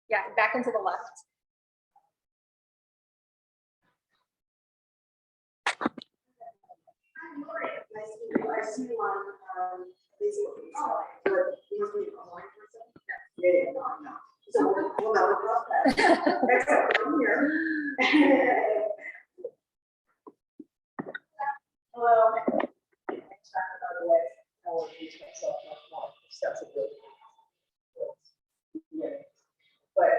Yeah, back into the left. I see you on Facebook. Oh, but you must be online for a second. Yeah, no. So we'll never cross that. Except from here. Hello. Next time about the way I will use myself much more extensively. Yeah. But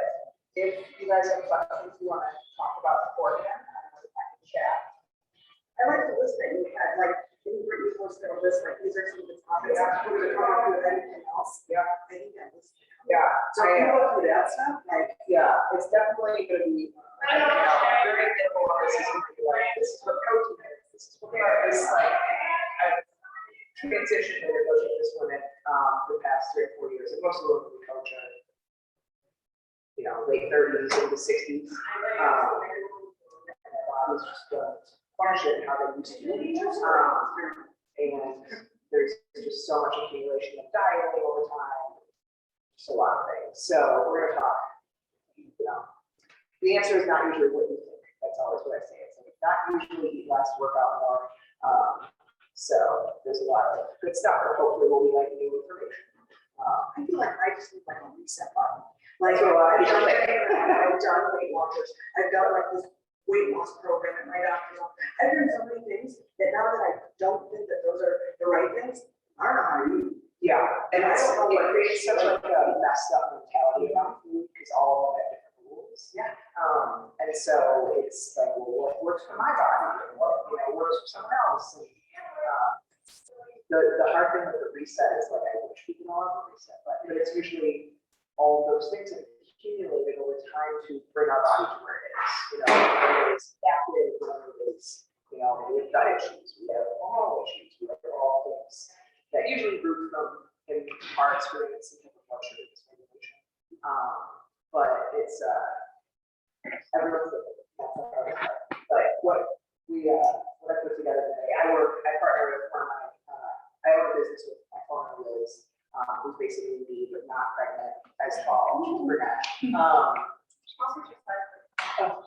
if you guys have questions you want to talk about beforehand, I'm going to have to chat. I like the list that you had, like, in Brittany's list, there was like, these are some of the topics. We're going to come up with anything else. Yeah. I think that was. Yeah. So if you go through that stuff, like, yeah, it's definitely going to be, very minimal. This is going to be like, this is what protein is. This is what it's like. I've transitioned into coaching this women for the past 3 or 4 years, and most of the women we coach are, late 30s into 60s. And their bodies just don't function how they used to. And there's just so much accumulation of dieting over time, just a lot of things. So we're going to talk, the answer is not usually what you think. That's always what I say. It's like not usually eat less, work out more. So there's a lot of good stuff that hopefully will be like new information. I feel like I just need like a reset button. Like I've done weight watchers. I've done like this weight loss program at my doctor's office. I've done so many things that now that I don't think that those are the right things, I don't know how to eat. Yeah, and it creates such like a messed up mentality about food because all of them have different rules. Yeah. And so it's like, well, what works for my body and what works for someone else. And, the hard thing with the reset is like I wish we could all have a reset, but it's usually all of those things that accumulated over time to bring our body to where it is. Whether it's active, whether it's, we have gut issues, we have hormonal issues, we have all things that usually root from in our experience in different blood sugar dysregulation. But it's everyone's different. That's the hard part. But what I put together today, I partner with one of my I own a business with my former Liz, who's basically me, but not pregnant, as tall, she's brunette. Thank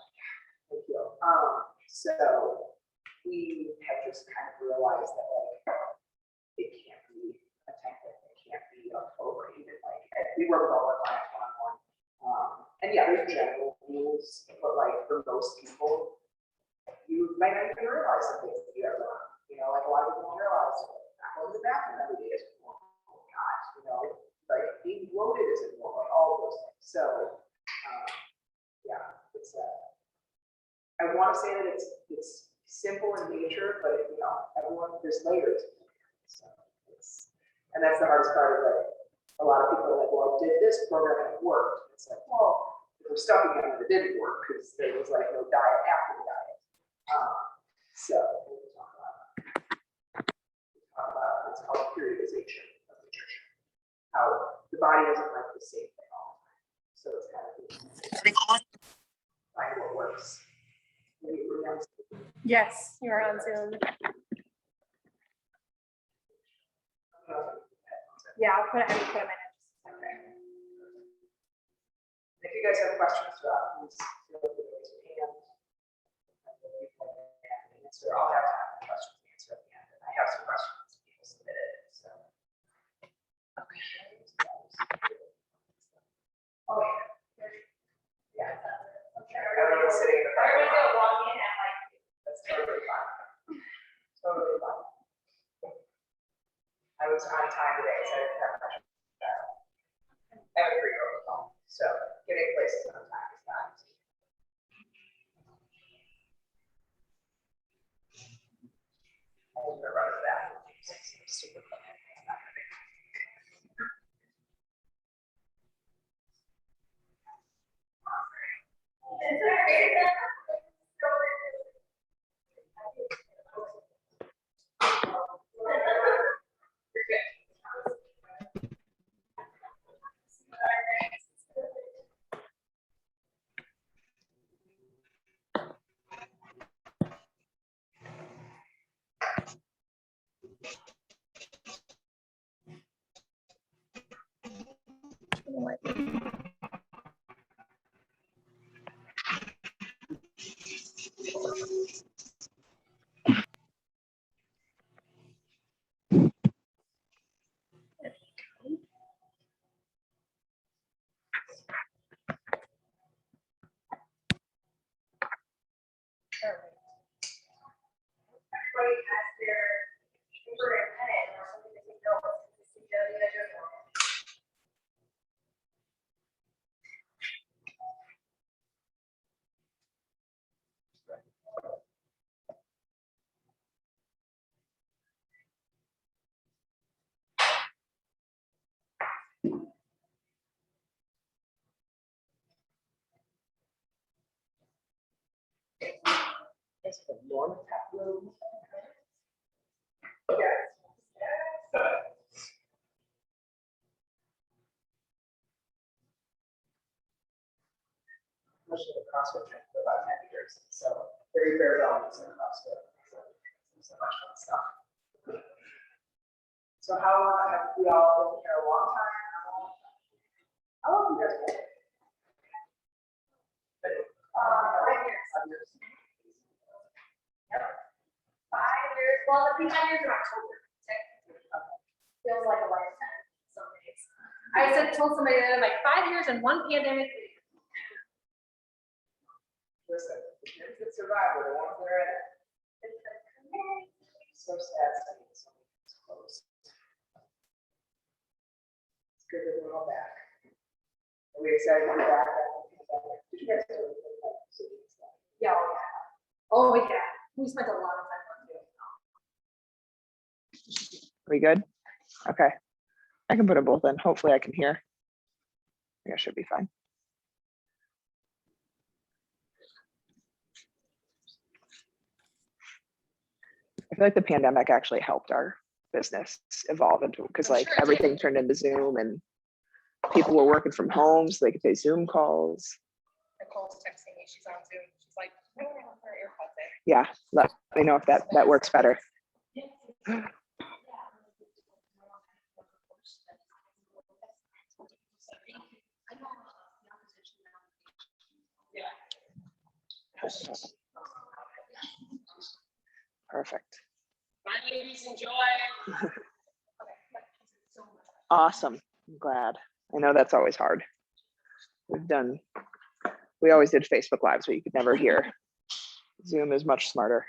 you. So we have just kind of realized that it can't be a template, it can't be a program. We work with all our clients one-on-one. And yeah, there's general rules, but for most people, you might not even realize some things that you have done. Like a lot of people don't realize not going to the bathroom every day is normal. Being bloated isn't normal, all of those things. So yeah, it's I want to say that it's simple in nature, but everyone there's layers. So and that's the hardest part of a lot of people are like, well, I did this program and it worked. It's like, well, if we're stuck again, it didn't work because there was no diet after the diet. So we'll talk about it's called periodization of nutrition. How the body doesn't like the same thing all the time. So it's kind of find what works. Yes, you're on Zoom. Yeah, I'll put them in. Okay. If you guys have questions throughout, please feel free to raise your hand. I'll have time for questions to answer at the end. And I have some questions people submitted. So. Okay. Oh yeah. Yeah. Okay. Everyone's sitting in the front. Everyone's walk in and that's totally fine. Totally fine. I was on time today, so I didn't have much of that. I have a 3-year-old home, so getting places on time is not easy. I'm gonna run to the bathroom. It's super fun. everybody has their paper and pen or something to take notes. It's the normal room. Especially the CrossFit training for about 10 years. So very, very obvious in CrossFit. So much fun stuff. So how long have we all been here? A long time? How long have you guys been? 5 years. 5 years. Yep. 5 years. Well, it'll be 5 years in October. Feels like a lifetime some days. told somebody that I'm like 5 years and one pandemic. Listen, the kids that survive are the ones that are in it. So sad seeing so many things close. It's good that we're all back. Are we excited to be back? Did you guys do anything like cities? Yeah. Oh yeah. We spent a lot of time on doing it. We good? Okay. I can put them both in. Hopefully I can hear. I think I should be fine. I feel like the pandemic actually helped our business evolve into, because like everything turned into Zoom and people were working from home so they could take Zoom calls. Nicole's texting me. She's on Zoom. She's like, I don't have her earpods in. Yeah, let me know if that works better. Perfect. My ladies enjoy. Awesome. I'm glad. I know that's always hard. We always did Facebook Lives, but you could never hear. Zoom is much smarter.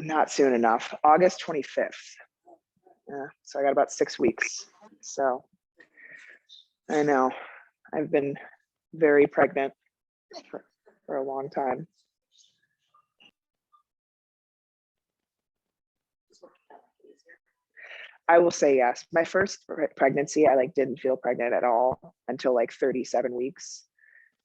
Not soon enough. August 25th. Yeah, so I got about 6 weeks. So I know I've been very pregnant for a long time. I will say yes. My first pregnancy, I didn't feel pregnant at all until 37 weeks.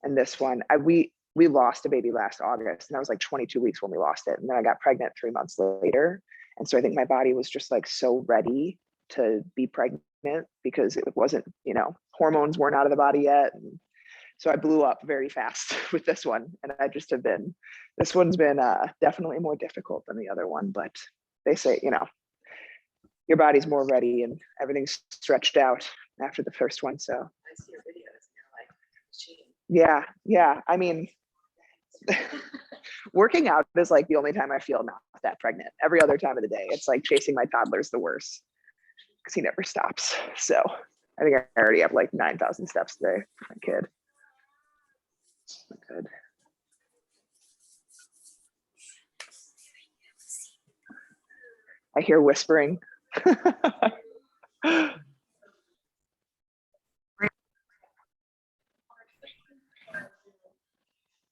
And this one, we lost a baby last August, and I was 22 weeks when we lost it. And then I got pregnant 3 months later. And so I think my body was just so ready to be pregnant because it wasn't, hormones weren't out of the body yet. And so I blew up very fast with this one. And this one's been definitely more difficult than the other one, but they say, your body's more ready and everything's stretched out after the first one. So I see your videos and yeah. I mean, working out is the only time I feel not that pregnant. Every other time of the day, it's chasing my toddler's the worst because he never stops. So I think I already have 9,000 steps a day for my kid. Good. I hear whispering.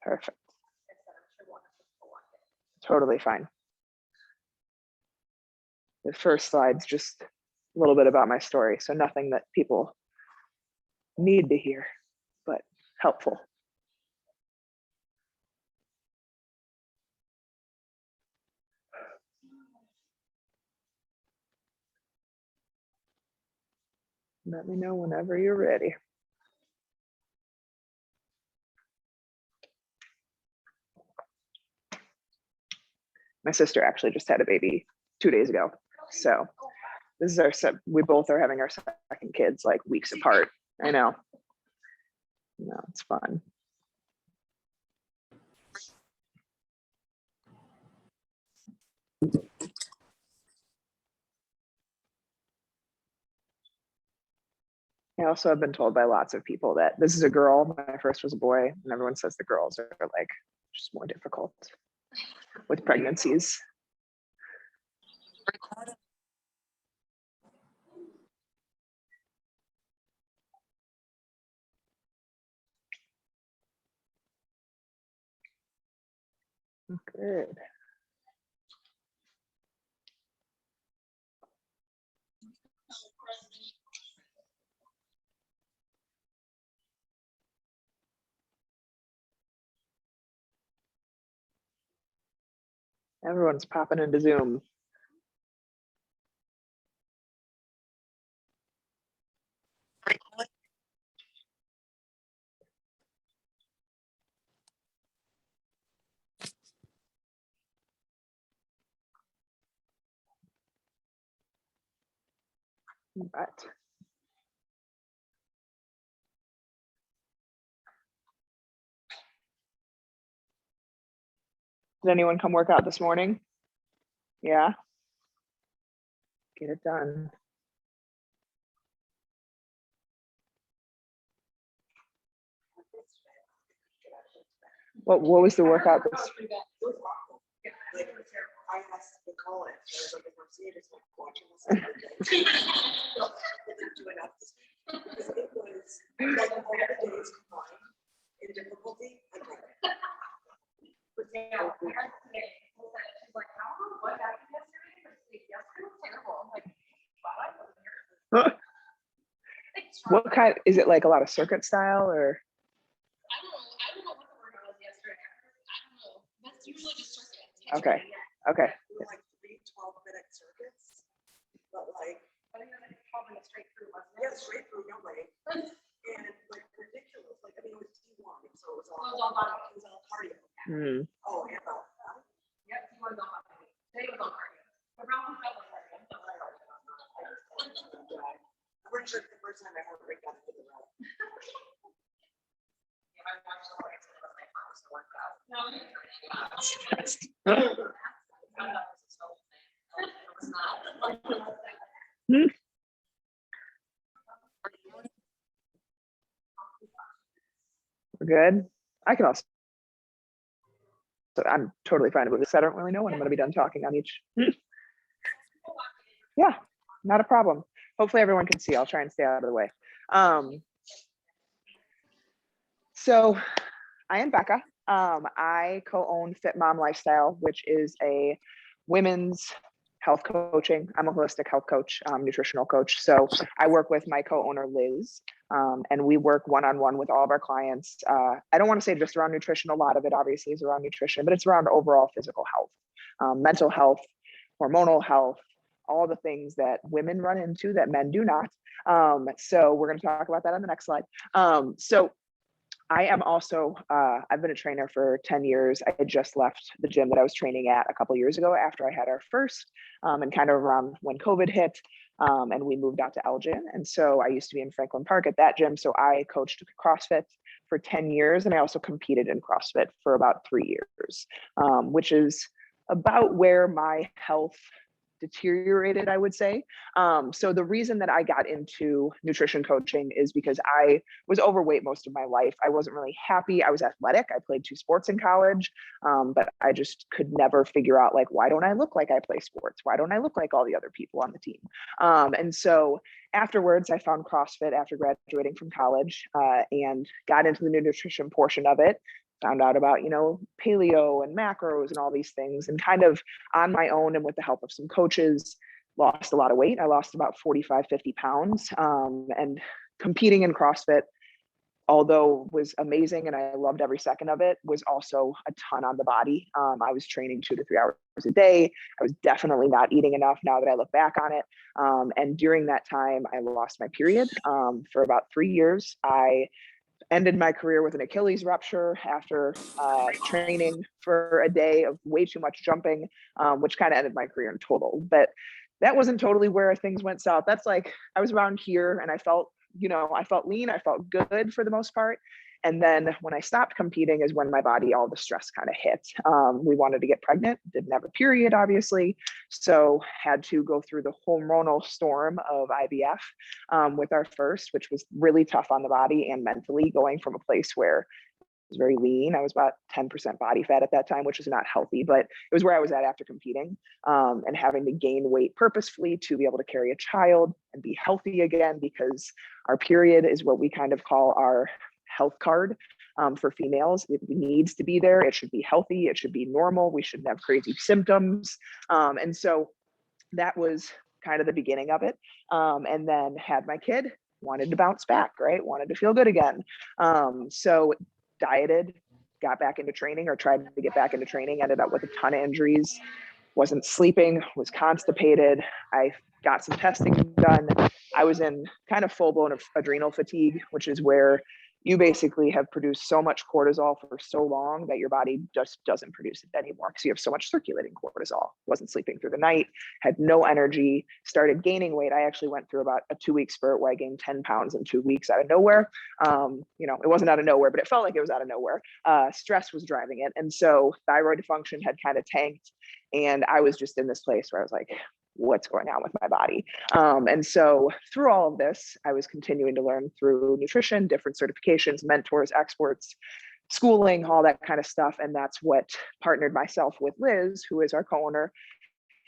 Perfect. Totally fine. The first slide's just a little bit about my story, so nothing that people need to hear, but helpful. Let me know whenever you're ready. My sister actually just had a baby 2 days ago. So this is we both are having our second kids weeks apart. I know. No, it's fun. I also have been told by lots of people that this is a girl. My first was a boy, and everyone says the girls are like just more difficult with pregnancies. Good. Everyone's popping into Zoom. But did anyone come work out this morning? Yeah. Get it done. What was the workout this? Like, I asked Nicole it, so I was like, if I'm seeing it, it's like watching this. I didn't do enough this week. Because it was like all the days combined in difficulty. I tried it. Yeah, she's like, I don't know what happened yesterday, but yesterday was terrible. I'm like, wow, I wasn't here. What kind, is it like a lot of circuit style or? I don't know what the workout was yesterday. I don't know. That's usually just circuit. Okay. Okay. We were like 3 12-minute circuits, but like, But it was 12 minutes straight through, wasn't it? yeah, straight through, no way. And like ridiculous. Like, I mean, it was D1, so it was all body. it was all cardio. Hmm. Oh, yeah. Yep, he was on body. Today was on cardio. The round felt like cardio. I'm pretty sure the first time I heard Rick got into the route. Yeah, I watched the lights and it was my first workout. No, it was not. We're good. I can also, so I'm totally fine with this. I don't really know when I'm going to be done talking on each. Yeah, not a problem. Hopefully everyone can see. I'll try and stay out of the way. So I am Becca. I co-own FitMom Lifestyle, which is a women's health coaching. I'm a holistic health coach, nutritional coach. So I work with my co-owner, Liz, and we work one-on-one with all of our clients. I don't want to say just around nutrition. A lot of it obviously is around nutrition, but it's around overall physical health, mental health, hormonal health, all the things that women run into that men do not. So we're going to talk about that on the next slide. So I am also, I've been a trainer for 10 years. I had just left the gym that I was training at a couple of years ago after I had our first, and kind of around when COVID hit, and we moved out to Elgin. And so I used to be in Franklin Park at that gym. So I coached CrossFit for 10 years, and I also competed in CrossFit for about 3 years, which is about where my health deteriorated, I would say. So the reason that I got into nutrition coaching is because I was overweight most of my life. I wasn't really happy. I was athletic. I played 2 sports in college, but I just could never figure out, like, why don't I look like I play sports? Why don't I look like all the other people on the team? And so afterwards, I found CrossFit after graduating from college, and got into the nutrition portion of it. Found out about, paleo and macros and all these things, and kind of on my own and with the help of some coaches, lost a lot of weight. I lost about 45, 50 pounds. And competing in CrossFit, although was amazing and I loved every second of it, was also a ton on the body. I was training 2 to 3 hours a day. I was definitely not eating enough now that I look back on it. And during that time, I lost my period for about 3 years. I ended my career with an Achilles rupture after training for a day of way too much jumping, which kind of ended my career in total. But that wasn't totally where things went south. That's like, I was around here and I felt I felt lean, I felt good for the most part. And then when I stopped competing is when my body, all the stress kind of hit. We wanted to get pregnant, didn't have a period, obviously. So had to go through the hormonal storm of IVF with our first, which was really tough on the body and mentally, going from a place where was very lean. I was about 10% body fat at that time, which is not healthy, but it was where I was at after competing, and having to gain weight purposefully to be able to carry a child and be healthy again, because our period is what we kind of call our health card for females. It needs to be there. It should be healthy. It should be normal. We shouldn't have crazy symptoms. And so that was kind of the beginning of it. And then had my kid, wanted to bounce back, right? Wanted to feel good again. So dieted, got back into training, or tried to get back into training, ended up with a ton of injuries, wasn't sleeping, was constipated. I got some testing done. I was in kind of full-blown adrenal fatigue, which is where you basically have produced so much cortisol for so long that your body just doesn't produce it anymore because you have so much circulating cortisol. Wasn't sleeping through the night, had no energy, started gaining weight. I actually went through about a 2-week spurt where I gained 10 pounds in 2 weeks out of nowhere. It wasn't out of nowhere, but it felt like it was out of nowhere. Stress was driving it. And so thyroid function had kind of tanked. And I was just in this place where I was like, what's going on with my body? And so through all of this, I was continuing to learn through nutrition, different certifications, mentors, experts, schooling, all that kind of stuff. And that's what partnered myself with Liz, who is our co-owner.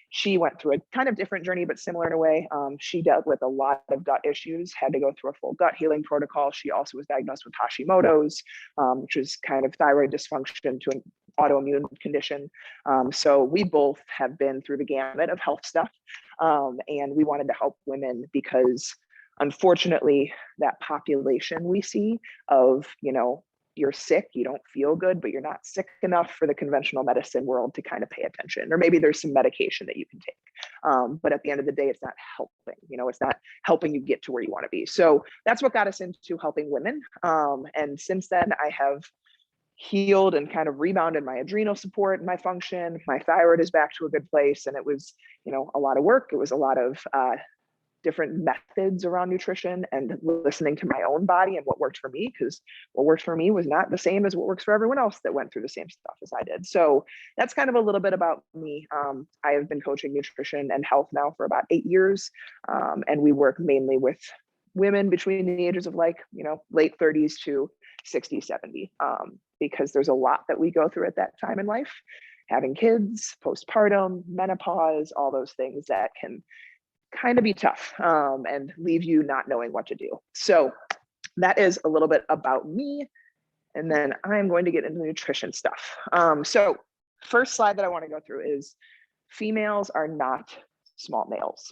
She went through a kind of different journey, but similar in a way. She dealt with a lot of gut issues, had to go through a full gut healing protocol. She also was diagnosed with Hashimoto's, which is kind of thyroid dysfunction to an autoimmune condition. So we both have been through the gamut of health stuff. And we wanted to help women because unfortunately, that population we see of, you're sick, you don't feel good, but you're not sick enough for the conventional medicine world to kind of pay attention. Or maybe there's some medication that you can take. But at the end of the day, it's not helping, it's not helping you get to where you want to be. So that's what got us into helping women. And since then, I have healed and kind of rebounded my adrenal support and my function. My thyroid is back to a good place. And it was, a lot of work. It was a lot of different methods around nutrition and listening to my own body and what worked for me, because what worked for me was not the same as what works for everyone else that went through the same stuff as I did. So that's kind of a little bit about me. I have been coaching nutrition and health now for about 8 years. And we work mainly with women between the ages of late 30s to 60, 70, because there's a lot that we go through at that time in life, having kids, postpartum, menopause, all those things that can kind of be tough and leave you not knowing what to do. So that is a little bit about me. And then I'm going to get into nutrition stuff. So first slide that I want to go through is females are not small males.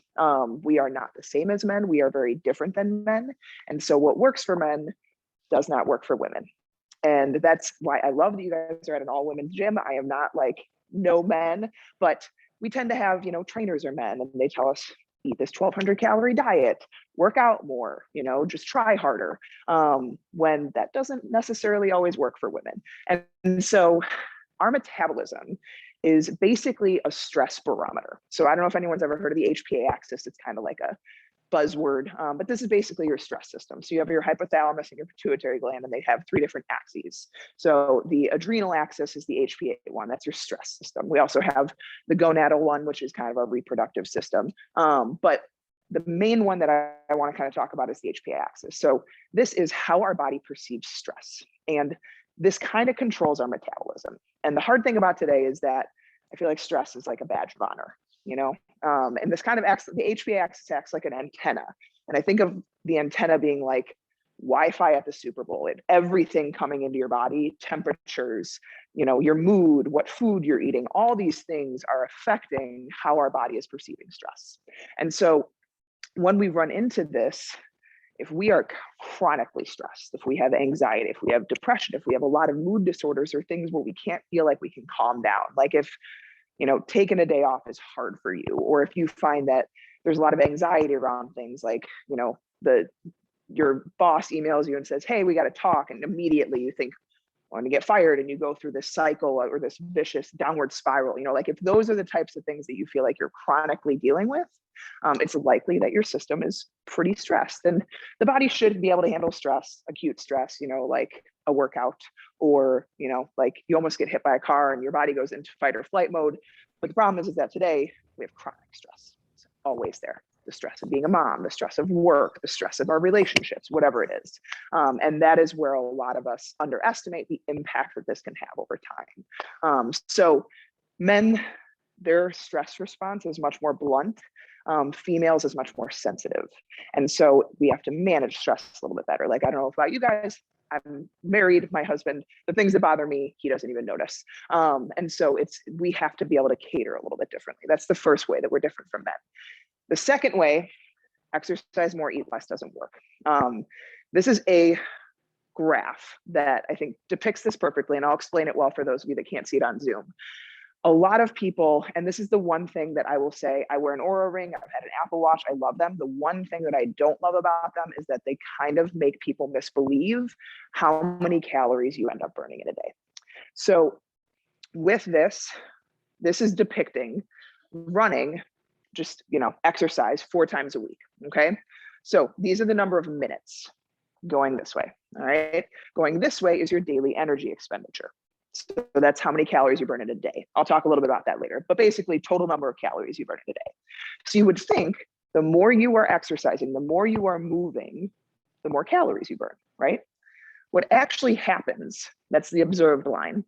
We are not the same as men. We are very different than men. And so what works for men does not work for women. And that's why I love that you guys are at an all women's gym. I am not like no men, but we tend to have, trainers are men and they tell us, eat this 1,200 calorie diet, work out more, just try harder, when that doesn't necessarily always work for women. And so our metabolism is basically a stress barometer. So I don't know if anyone's ever heard of the HPA axis. It's kind of like a buzzword, but this is basically your stress system. So you have your hypothalamus and your pituitary gland, and they have 3 different axes. So the adrenal axis is the HPA one, that's your stress system. We also have the gonadal one, which is kind of our reproductive system. But the main one that I want to kind of talk about is the HPA axis. So this is how our body perceives stress. And this kind of controls our metabolism. And the hard thing about today is that I feel like stress is like a badge of honor, and this kind of acts, the HPA axis acts like an antenna. And I think of the antenna being like Wi-Fi at the Super Bowl, and everything coming into your body, temperatures, your mood, what food you're eating, all these things are affecting how our body is perceiving stress. And so when we run into this, if we are chronically stressed, if we have anxiety, if we have depression, if we have a lot of mood disorders or things where we can't feel like we can calm down, like if taking a day off is hard for you, or if you find that there's a lot of anxiety around things like, your boss emails you and says, hey, we got to talk. And immediately you think, when you get fired and you go through this cycle or this vicious downward spiral, like if those are the types of things that you feel like you're chronically dealing with, it's likely that your system is pretty stressed. And the body should be able to handle stress, acute stress, like a workout, or, like you almost get hit by a car and your body goes into fight or flight mode. But the problem is that today we have chronic stress. It's always there. The stress of being a mom, the stress of work, the stress of our relationships, whatever it is. And that is where a lot of us underestimate the impact that this can have over time. So men, their stress response is much more blunt. Females is much more sensitive. And so we have to manage stress a little bit better. Like, I don't know about you guys, I'm married, my husband, the things that bother me, he doesn't even notice. And so we have to be able to cater a little bit differently. That's the first way that we're different from men. The second way, exercise more, eat less, doesn't work. This is a graph that I think depicts this perfectly, and I'll explain it well for those of you that can't see it on Zoom. A lot of people, and this is the one thing that I will say, I wear an Oura ring, I've had an Apple Watch, I love them. The one thing that I don't love about them is that they kind of make people misbelieve how many calories you end up burning in a day. So with this is depicting running, just, exercise 4 times a week, okay? So these are the number of minutes going this way, all right? Going this way is your daily energy expenditure. So that's how many calories you burn in a day. I'll talk a little bit about that later, but basically total number of calories you burn in a day. So you would think the more you are exercising, the more you are moving, the more calories you burn, right? What actually happens, that's the observed line,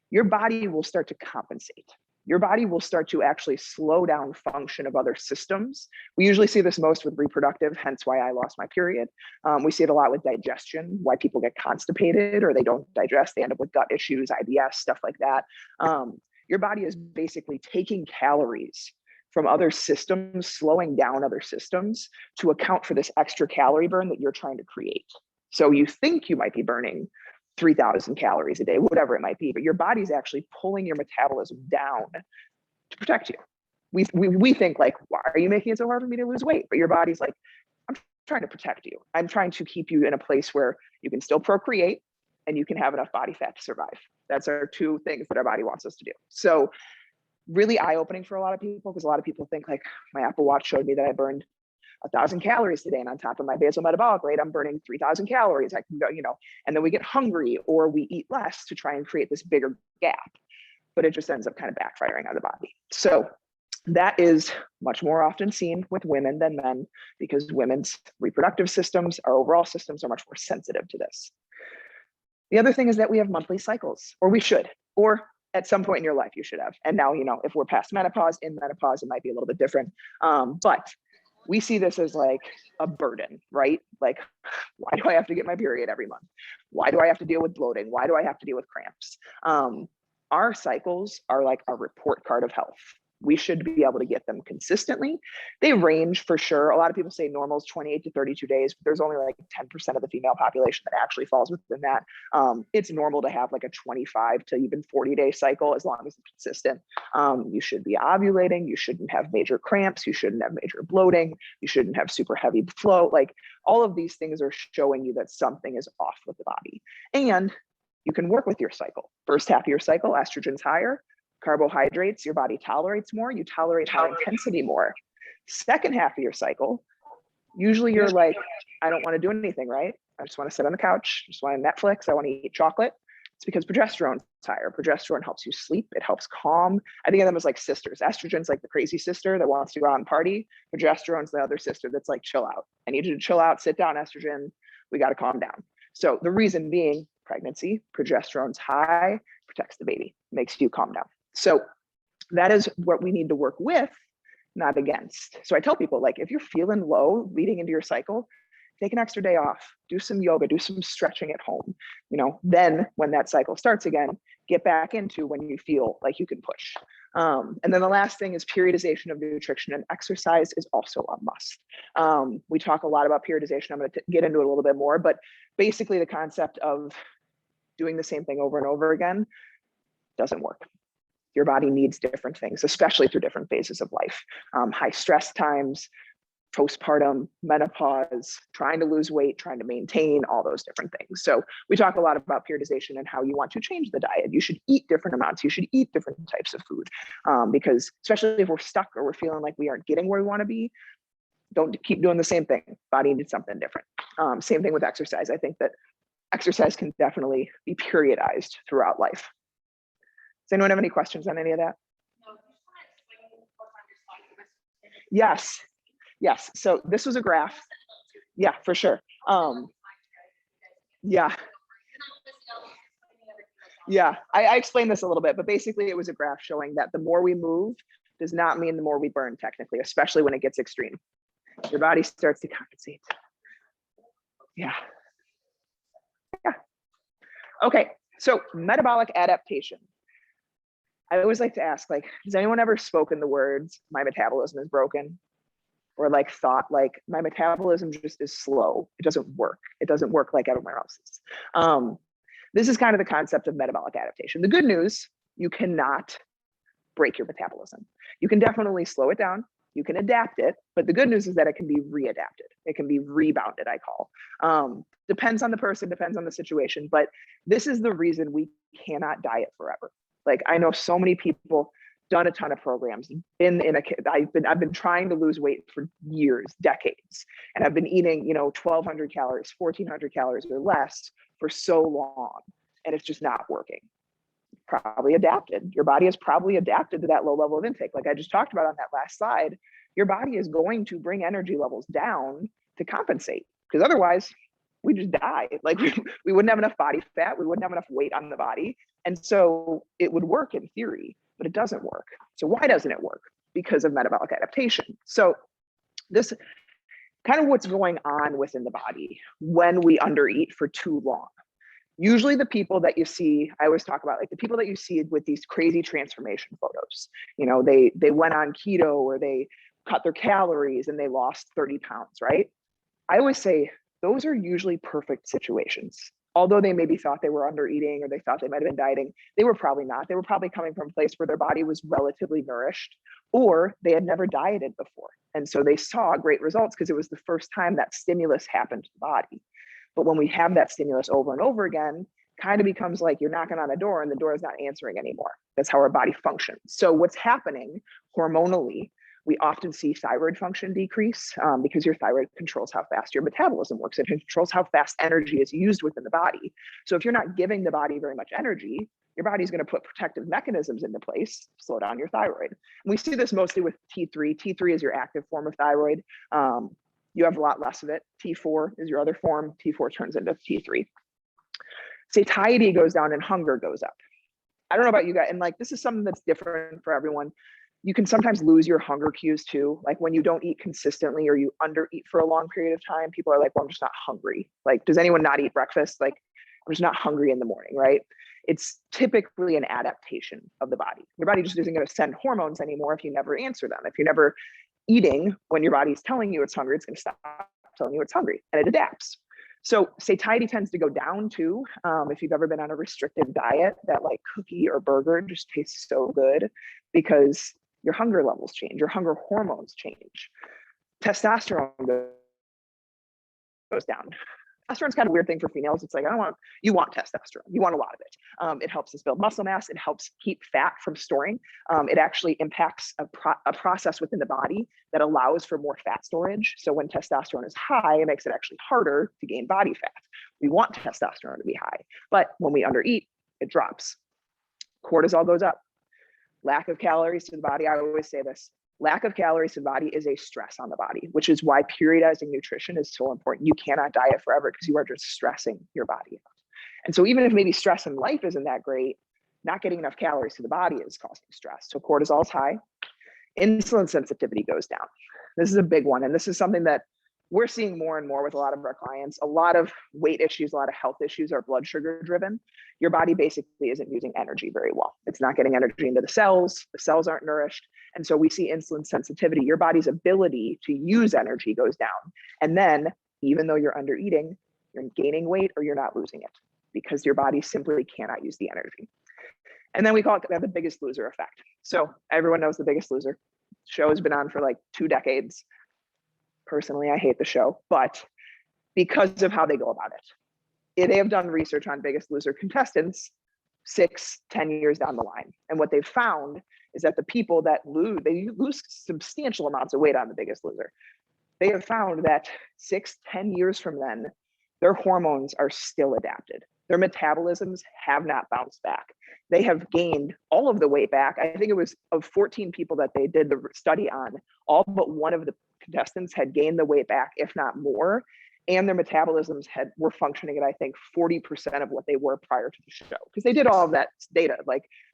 your body will start to compensate. Your body will start to actually slow down function of other systems. We usually see this most with reproductive, hence why I lost my period. We see it a lot with digestion, why people get constipated or they don't digest, they end up with gut issues, IBS, stuff like that. Your body is basically taking calories from other systems, slowing down other systems to account for this extra calorie burn that you're trying to create. So you think you might be burning 3,000 calories a day, whatever it might be, but your body's actually pulling your metabolism down to protect you. We think like, why are you making it so hard for me to lose weight? But your body's like, I'm trying to protect you. I'm trying to keep you in a place where you can still procreate and you can have enough body fat to survive. That's our 2 things that our body wants us to do. So really eye-opening for a lot of people, because a lot of people think like, my Apple Watch showed me that I burned 1,000 calories today, and on top of my basal metabolic rate, I'm burning 3,000 calories. I can go, and then we get hungry or we eat less to try and create this bigger gap, but it just ends up kind of backfiring on the body. So that is much more often seen with women than men, because women's reproductive systems, our overall systems, are much more sensitive to this. The other thing is that we have monthly cycles, or we should, or at some point in your life you should have. And now, if we're past menopause, in menopause, it might be a little bit different. But we see this as like a burden, right? Like, why do I have to get my period every month? Why do I have to deal with bloating? Why do I have to deal with cramps? Our cycles are like a report card of health. We should be able to get them consistently. They range for sure. A lot of people say normal is 28 to 32 days, but there's only like 10% of the female population that actually falls within that. It's normal to have like a 25 to even 40-day cycle as long as it's consistent. You should be ovulating. You shouldn't have major cramps. You shouldn't have major bloating. You shouldn't have super heavy flow. Like, all of these things are showing you that something is off with the body. And you can work with your cycle. First half of your cycle, estrogen's higher. Carbohydrates, your body tolerates more, you tolerate high intensity more. Second half of your cycle, usually you're like, I don't want to do anything, right? I just want to sit on the couch, just want to Netflix, I want to eat chocolate. It's because progesterone's higher. Progesterone helps you sleep, it helps calm. I think of them as like sisters. Estrogen's like the crazy sister that wants to go out and party. Progesterone's the other sister that's like, chill out. I need you to chill out, sit down, estrogen, we got to calm down. So the reason being, pregnancy, progesterone's high, protects the baby, makes you calm down. So that is what we need to work with, not against. So I tell people, like, if you're feeling low leading into your cycle, take an extra day off, do some yoga, do some stretching at home. Then when that cycle starts again, get back into when you feel like you can push. And then the last thing is periodization of nutrition, and exercise is also a must. We talk a lot about periodization. I'm going to get into it a little bit more, but basically the concept of doing the same thing over and over again doesn't work. Your body needs different things, especially through different phases of life. High stress times, postpartum, menopause, trying to lose weight, trying to maintain, all those different things. So we talk a lot about periodization and how you want to change the diet. You should eat different amounts. You should eat different types of food, because especially if we're stuck or we're feeling like we aren't getting where we want to be, don't keep doing the same thing. Body needs something different. Same thing with exercise. I think that exercise can definitely be periodized throughout life. Does anyone have any questions on any of that? No, you just want to explain what's on your slide. Yes. Yes. So this was a graph. Yeah, for sure. Yeah. Yeah, I explained this a little bit, but basically it was a graph showing that the more we move does not mean the more we burn technically, especially when it gets extreme. Your body starts to compensate. Yeah. Yeah. Okay, so metabolic adaptation. I always like to ask, like, has anyone ever spoken the words, my metabolism is broken? Or like thought like my metabolism just is slow. It doesn't work. It doesn't work like everyone else's. This is kind of the concept of metabolic adaptation. The good news, you cannot break your metabolism. You can definitely slow it down. You can adapt it, but the good news is that it can be readapted. It can be rebounded, I call. Depends on the person, depends on the situation, but this is the reason we cannot diet forever. Like I know so many people done a ton of programs, I've been trying to lose weight for years, decades, and I've been eating, 1,200 calories, 1,400 calories or less for so long, and it's just not working. Probably adapted. Your body has probably adapted to that low level of intake. Like I just talked about on that last slide, your body is going to bring energy levels down to compensate, because otherwise we just die. Like we wouldn't have enough body fat, we wouldn't have enough weight on the body. And so it would work in theory, but it doesn't work. So why doesn't it work? Because of metabolic adaptation. So this kind of what's going on within the body when we undereat for too long. Usually the people that you see, I always talk about like the people that you see with these crazy transformation photos, they went on keto or they cut their calories and they lost 30 pounds, right? I always say those are usually perfect situations. Although they maybe thought they were under eating or they thought they might've been dieting, they were probably not. They were probably coming from a place where their body was relatively nourished, or they had never dieted before. And so they saw great results because it was the first time that stimulus happened to the body. But when we have that stimulus over and over again, kind of becomes like you're knocking on a door and the door is not answering anymore. That's how our body functions. So what's happening hormonally, we often see thyroid function decrease because your thyroid controls how fast your metabolism works. It controls how fast energy is used within the body. So if you're not giving the body very much energy, your body's going to put protective mechanisms into place, slow down your thyroid. And we see this mostly with T3. T3 is your active form of thyroid. You have a lot less of it. T4 is your other form. T4 turns into T3. Satiety goes down and hunger goes up. I don't know about you guys, and like this is something that's different for everyone. You can sometimes lose your hunger cues too. Like when you don't eat consistently or you undereat for a long period of time, people are like, well, I'm just not hungry. Like, does anyone not eat breakfast? Like, I'm just not hungry in the morning, right? It's typically an adaptation of the body. Your body just isn't going to send hormones anymore if you never answer them. If you're never eating when your body's telling you it's hungry, it's going to stop telling you it's hungry, and it adapts. So satiety tends to go down too. If you've ever been on a restrictive diet, that like cookie or burger just tastes so good because your hunger levels change, your hunger hormones change. Testosterone goes down. Testosterone's kind of a weird thing for females. It's like, you want testosterone. You want a lot of it. It helps us build muscle mass. It helps keep fat from storing. It actually impacts a process within the body that allows for more fat storage. So when testosterone is high, it makes it actually harder to gain body fat. We want testosterone to be high, but when we undereat, it drops. Cortisol goes up. Lack of calories to the body. I always say this. Lack of calories to the body is a stress on the body, which is why periodizing nutrition is so important. You cannot diet forever because you are just stressing your body out. And so even if maybe stress in life isn't that great, not getting enough calories to the body is causing stress. So cortisol is high. Insulin sensitivity goes down. This is a big one. And this is something that we're seeing more and more with a lot of our clients. A lot of weight issues, a lot of health issues are blood sugar driven. Your body basically isn't using energy very well. It's not getting energy into the cells aren't nourished. And so we see insulin sensitivity. Your body's ability to use energy goes down. And then even though you're under eating, you're gaining weight or you're not losing it because your body simply cannot use the energy. And then we call it the biggest loser effect. So everyone knows the biggest loser. Show has been on for like 2 decades. Personally, I hate the show, but because of how they go about it, they have done research on Biggest Loser contestants 6-10 years down the line. And what they've found is that the people that they lose substantial amounts of weight on the Biggest Loser. They have found that 6-10 years from then, their hormones are still adapted. Their metabolisms have not bounced back. They have gained all of the weight back. I think it was of 14 people that they did the study on, all but one of the contestants had gained the weight back, if not more. And their metabolisms were functioning at, I think, 40% of what they were prior to the show. Because they did all of that data,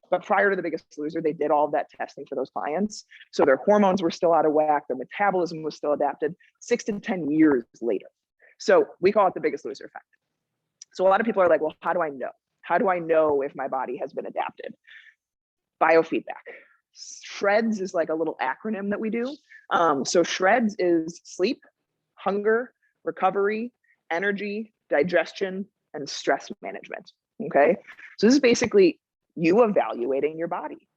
but prior to the Biggest Loser, they did all of that testing for those clients. So their hormones were still out of whack, their metabolism was still adapted 6 to 10 years later. So we call it the Biggest Loser effect. So a lot of people are like, well, how do I know? How do I know if my body has been adapted? Biofeedback. SHREDS is like a little acronym that we do. So SHREDS is sleep, hunger, recovery, energy, digestion, and stress management. Okay. So this is basically you evaluating your body.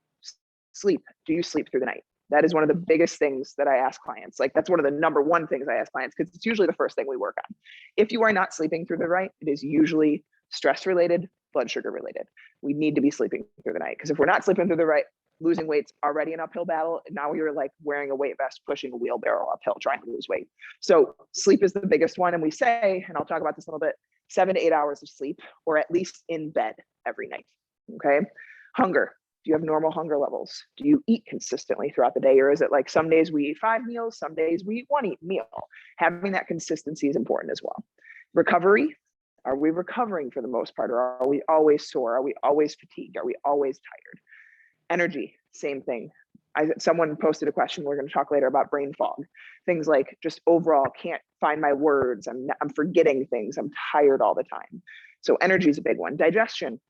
Sleep. Do you sleep through the night? That is one of the biggest things that I ask clients. Like that's one of the number one things I ask clients because it's usually the first thing we work on. If you are not sleeping through the night, it is usually stress related, blood sugar related. We need to be sleeping through the night because if we're not sleeping through the night, losing weight's already an uphill battle. And now you're like wearing a weight vest, pushing a wheelbarrow uphill, trying to lose weight. So sleep is the biggest one. And we say, and I'll talk about this a little bit, 7 to 8 hours of sleep, or at least in bed every night. Okay. Hunger. Do you have normal hunger levels? Do you eat consistently throughout the day? Or is it like some days we eat 5 meals, some days we eat 1 meal? Having that consistency is important as well. Recovery. Are we recovering for the most part? Or are we always sore? Are we always fatigued? Are we always tired? Energy, same thing. Someone posted a question. We're going to talk later about brain fog. Things like just overall can't find my words. I'm forgetting things. I'm tired all the time. So energy is a big one. Digestion.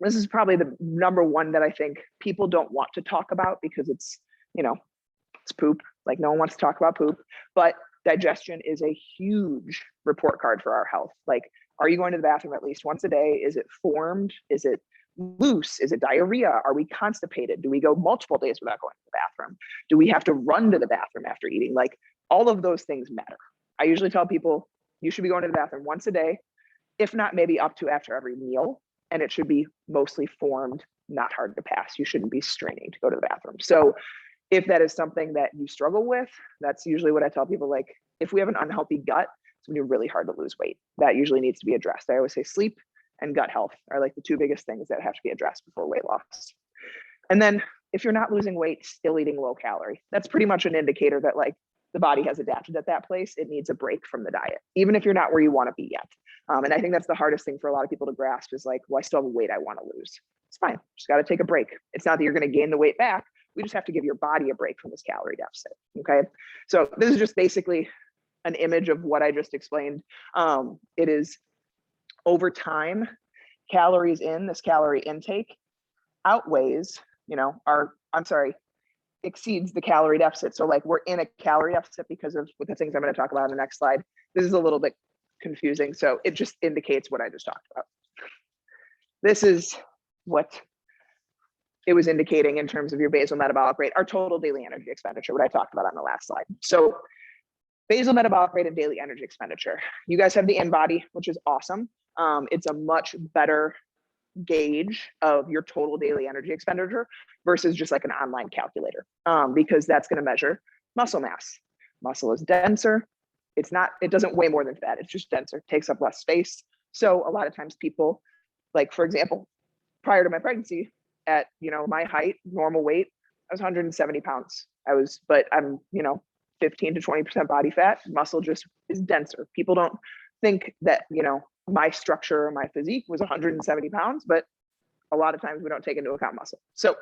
This is probably the number one that I think people don't want to talk about because it's, it's poop. Like no one wants to talk about poop, but digestion is a huge report card for our health. Like, are you going to the bathroom at least once a day? Is it formed? Is it loose? Is it diarrhea? Are we constipated? Do we go multiple days without going to the bathroom? Do we have to run to the bathroom after eating? Like all of those things matter. I usually tell people you should be going to the bathroom once a day, if not maybe up to after every meal. And it should be mostly formed, not hard to pass. You shouldn't be straining to go to the bathroom. So if that is something that you struggle with, that's usually what I tell people. Like if we have an unhealthy gut, it's gonna be really hard to lose weight. That usually needs to be addressed. I always say sleep and gut health are like the 2 biggest things that have to be addressed before weight loss. And then if you're not losing weight, still eating low calorie, that's pretty much an indicator that like the body has adapted at that place. It needs a break from the diet, even if you're not where you want to be yet. And I think that's the hardest thing for a lot of people to grasp is like, well, I still have a weight I want to lose. It's fine. Just got to take a break. It's not that you're going to gain the weight back. We just have to give your body a break from this calorie deficit. Okay. So this is just basically an image of what I just explained. It is over time, calories in, this calorie intake outweighs, exceeds the calorie deficit. So like we're in a calorie deficit because of the things I'm going to talk about in the next slide. This is a little bit confusing. So it just indicates what I just talked about. This is what it was indicating in terms of your basal metabolic rate, our total daily energy expenditure, what I talked about on the last slide. So basal metabolic rate and daily energy expenditure. You guys have the InBody, which is awesome. It's a much better gauge of your total daily energy expenditure versus just like an online calculator, because that's going to measure muscle mass. Muscle is denser. It doesn't weigh more than fat. It's just denser, takes up less space. So a lot of times people, like for example, prior to my pregnancy at, my height, normal weight, I was 170 pounds. But I'm, 15 to 20% body fat. Muscle just is denser. People don't think that, my structure or my physique was 170 pounds, but a lot of times we don't take into account muscle. So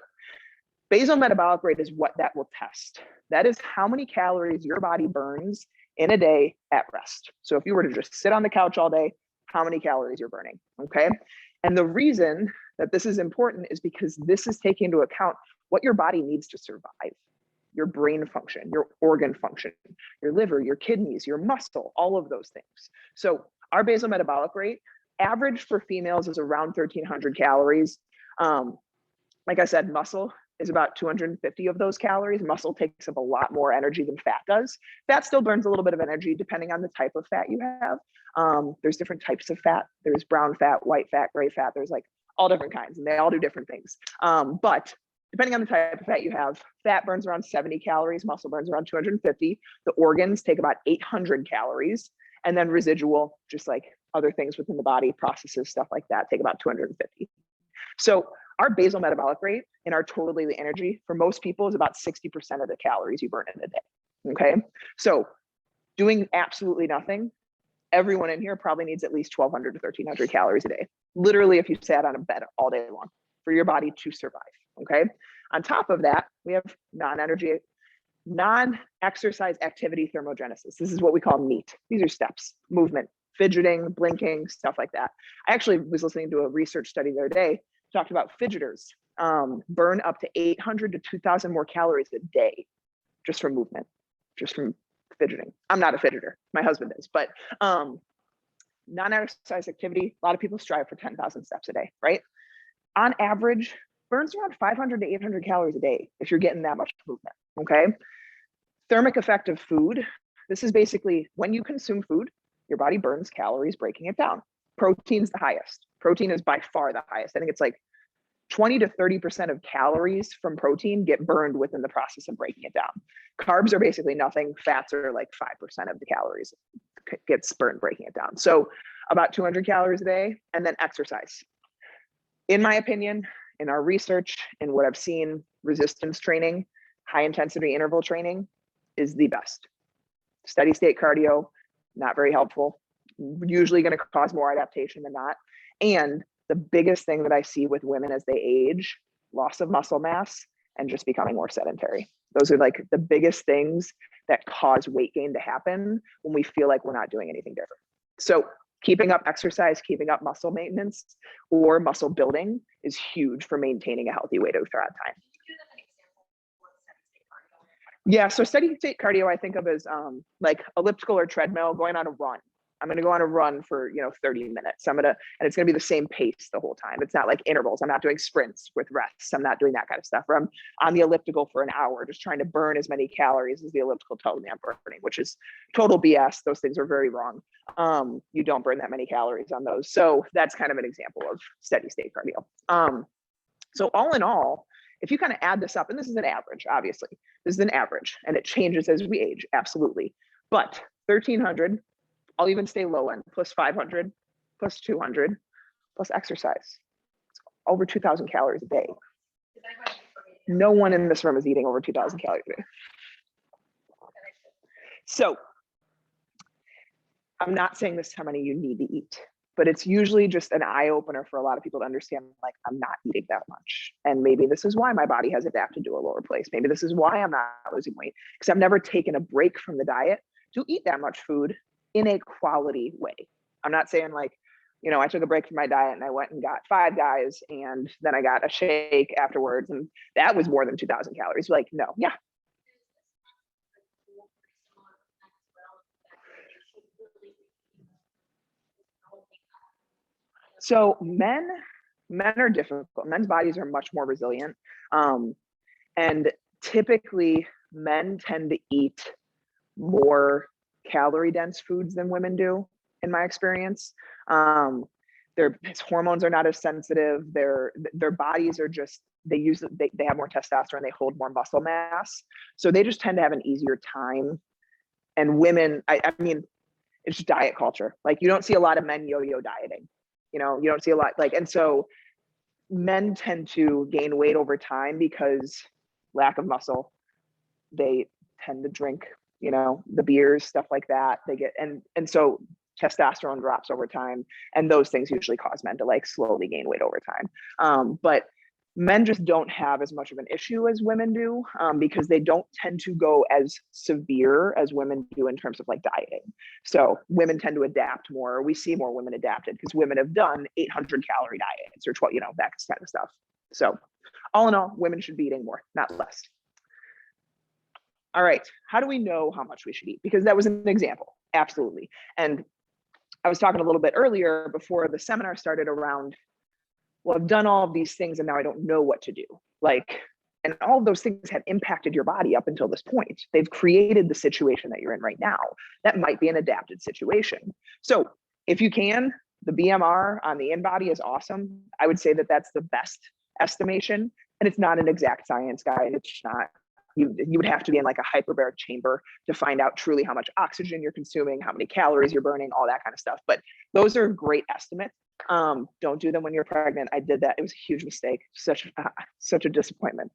basal metabolic rate is what that will test. That is how many calories your body burns in a day at rest. So if you were to just sit on the couch all day, how many calories you're burning, okay? And the reason that this is important is because this is taking into account what your body needs to survive. Your brain function, your organ function, your liver, your kidneys, your muscle, all of those things. So our basal metabolic rate, average for females is around 1,300 calories. Like I said, muscle is about 250 of those calories. Muscle takes up a lot more energy than fat does. Fat still burns a little bit of energy depending on the type of fat you have. There's different types of fat. There's brown fat, white fat, gray fat. There's like all different kinds, and they all do different things. But depending on the type of fat you have, fat burns around 70 calories, muscle burns around 250. The organs take about 800 calories, and then residual, just like other things within the body, processes, stuff like that, take about 250. So our basal metabolic rate in our total daily energy for most people is about 60% of the calories you burn in a day. Okay. So doing absolutely nothing, everyone in here probably needs at least 1,200 to 1,300 calories a day. Literally, if you sat on a bed all day long for your body to survive. Okay. On top of that, we have non-exercise activity thermogenesis. This is what we call NEAT. These are steps: movement, fidgeting, blinking, stuff like that. I actually was listening to a research study the other day, talked about fidgeters burn up to 800 to 2,000 more calories a day just from movement, just from fidgeting. I'm not a fidgeter, my husband is, but non-exercise activity, a lot of people strive for 10,000 steps a day, right? On average, burns around 500 to 800 calories a day if you're getting that much movement, okay? Thermic effect of food. This is basically when you consume food, your body burns calories breaking it down. Protein's the highest. Protein is by far the highest. I think it's like 20 to 30% of calories from protein get burned within the process of breaking it down. Carbs are basically nothing. Fats are like 5% of the calories gets burned breaking it down. So about 200 calories a day, and then exercise. In my opinion, in our research and what I've seen, resistance training, high intensity interval training is the best. Steady state cardio, not very helpful, usually going to cause more adaptation than not. And the biggest thing that I see with women as they age, loss of muscle mass and just becoming more sedentary. Those are like the biggest things that cause weight gain to happen when we feel like we're not doing anything different. So keeping up exercise, keeping up muscle maintenance or muscle building is huge for maintaining a healthy weight throughout time. Yeah, so steady state cardio I think of as like elliptical or treadmill, going on a run. I'm going to go on a run for 30 minutes. And it's going to be the same pace the whole time. It's not like intervals. I'm not doing sprints with rests. I'm not doing that kind of stuff. Or I'm on the elliptical for an hour, just trying to burn as many calories as the elliptical tells me I'm burning, which is total BS. Those things are very wrong. You don't burn that many calories on those. So that's kind of an example of steady state cardio. So all in all, if you kind of add this up, and this is an average, obviously, this is an average and it changes as we age, absolutely. But 1,300, I'll even stay low end, plus 500, plus 200, plus exercise. It's over 2,000 calories a day. No one in this room is eating over 2,000 calories a day. So I'm not saying this is how many you need to eat, but it's usually just an eye opener for a lot of people to understand, like, I'm not eating that much. And maybe this is why my body has adapted to a lower place. Maybe this is why I'm not losing weight, because I've never taken a break from the diet to eat that much food in a quality way. I'm not saying like, I took a break from my diet and I went and got 5 Guys and then I got a shake afterwards and that was more than 2,000 calories. Like, no, yeah. So men are difficult. Men's bodies are much more resilient. And typically men tend to eat more calorie dense foods than women do, in my experience. Their hormones are not as sensitive. Their bodies are just, they have more testosterone, they hold more muscle mass. So they just tend to have an easier time. And women, I mean, it's just diet culture. Like you don't see a lot of men yo-yo dieting, you don't see a lot and so men tend to gain weight over time because lack of muscle. They tend to drink the beers, stuff like that. They get, and so testosterone drops over time, and those things usually cause men to like slowly gain weight over time. But men just don't have as much of an issue as women do, because they don't tend to go as severe as women do in terms of like dieting. So women tend to adapt more. We see more women adapted because women have done 800 calorie diets or 12, that kind of stuff. So all in all, women should be eating more, not less. All right, how do we know how much we should eat? Because that was an example, absolutely. And I was talking a little bit earlier before the seminar started around, well, I've done all of these things and now I don't know what to do. Like, And all of those things have impacted your body up until this point. They've created the situation that you're in right now. That might be an adapted situation. So if you can, the BMR on the in-body is awesome. I would say that that's the best estimation. And it's not an exact science, guy. It's not, you would have to be in like a hyperbaric chamber to find out truly how much oxygen you're consuming, how many calories you're burning, all that kind of stuff. But those are great estimates. Don't do them when you're pregnant. I did that. It was a huge mistake. Such a disappointment.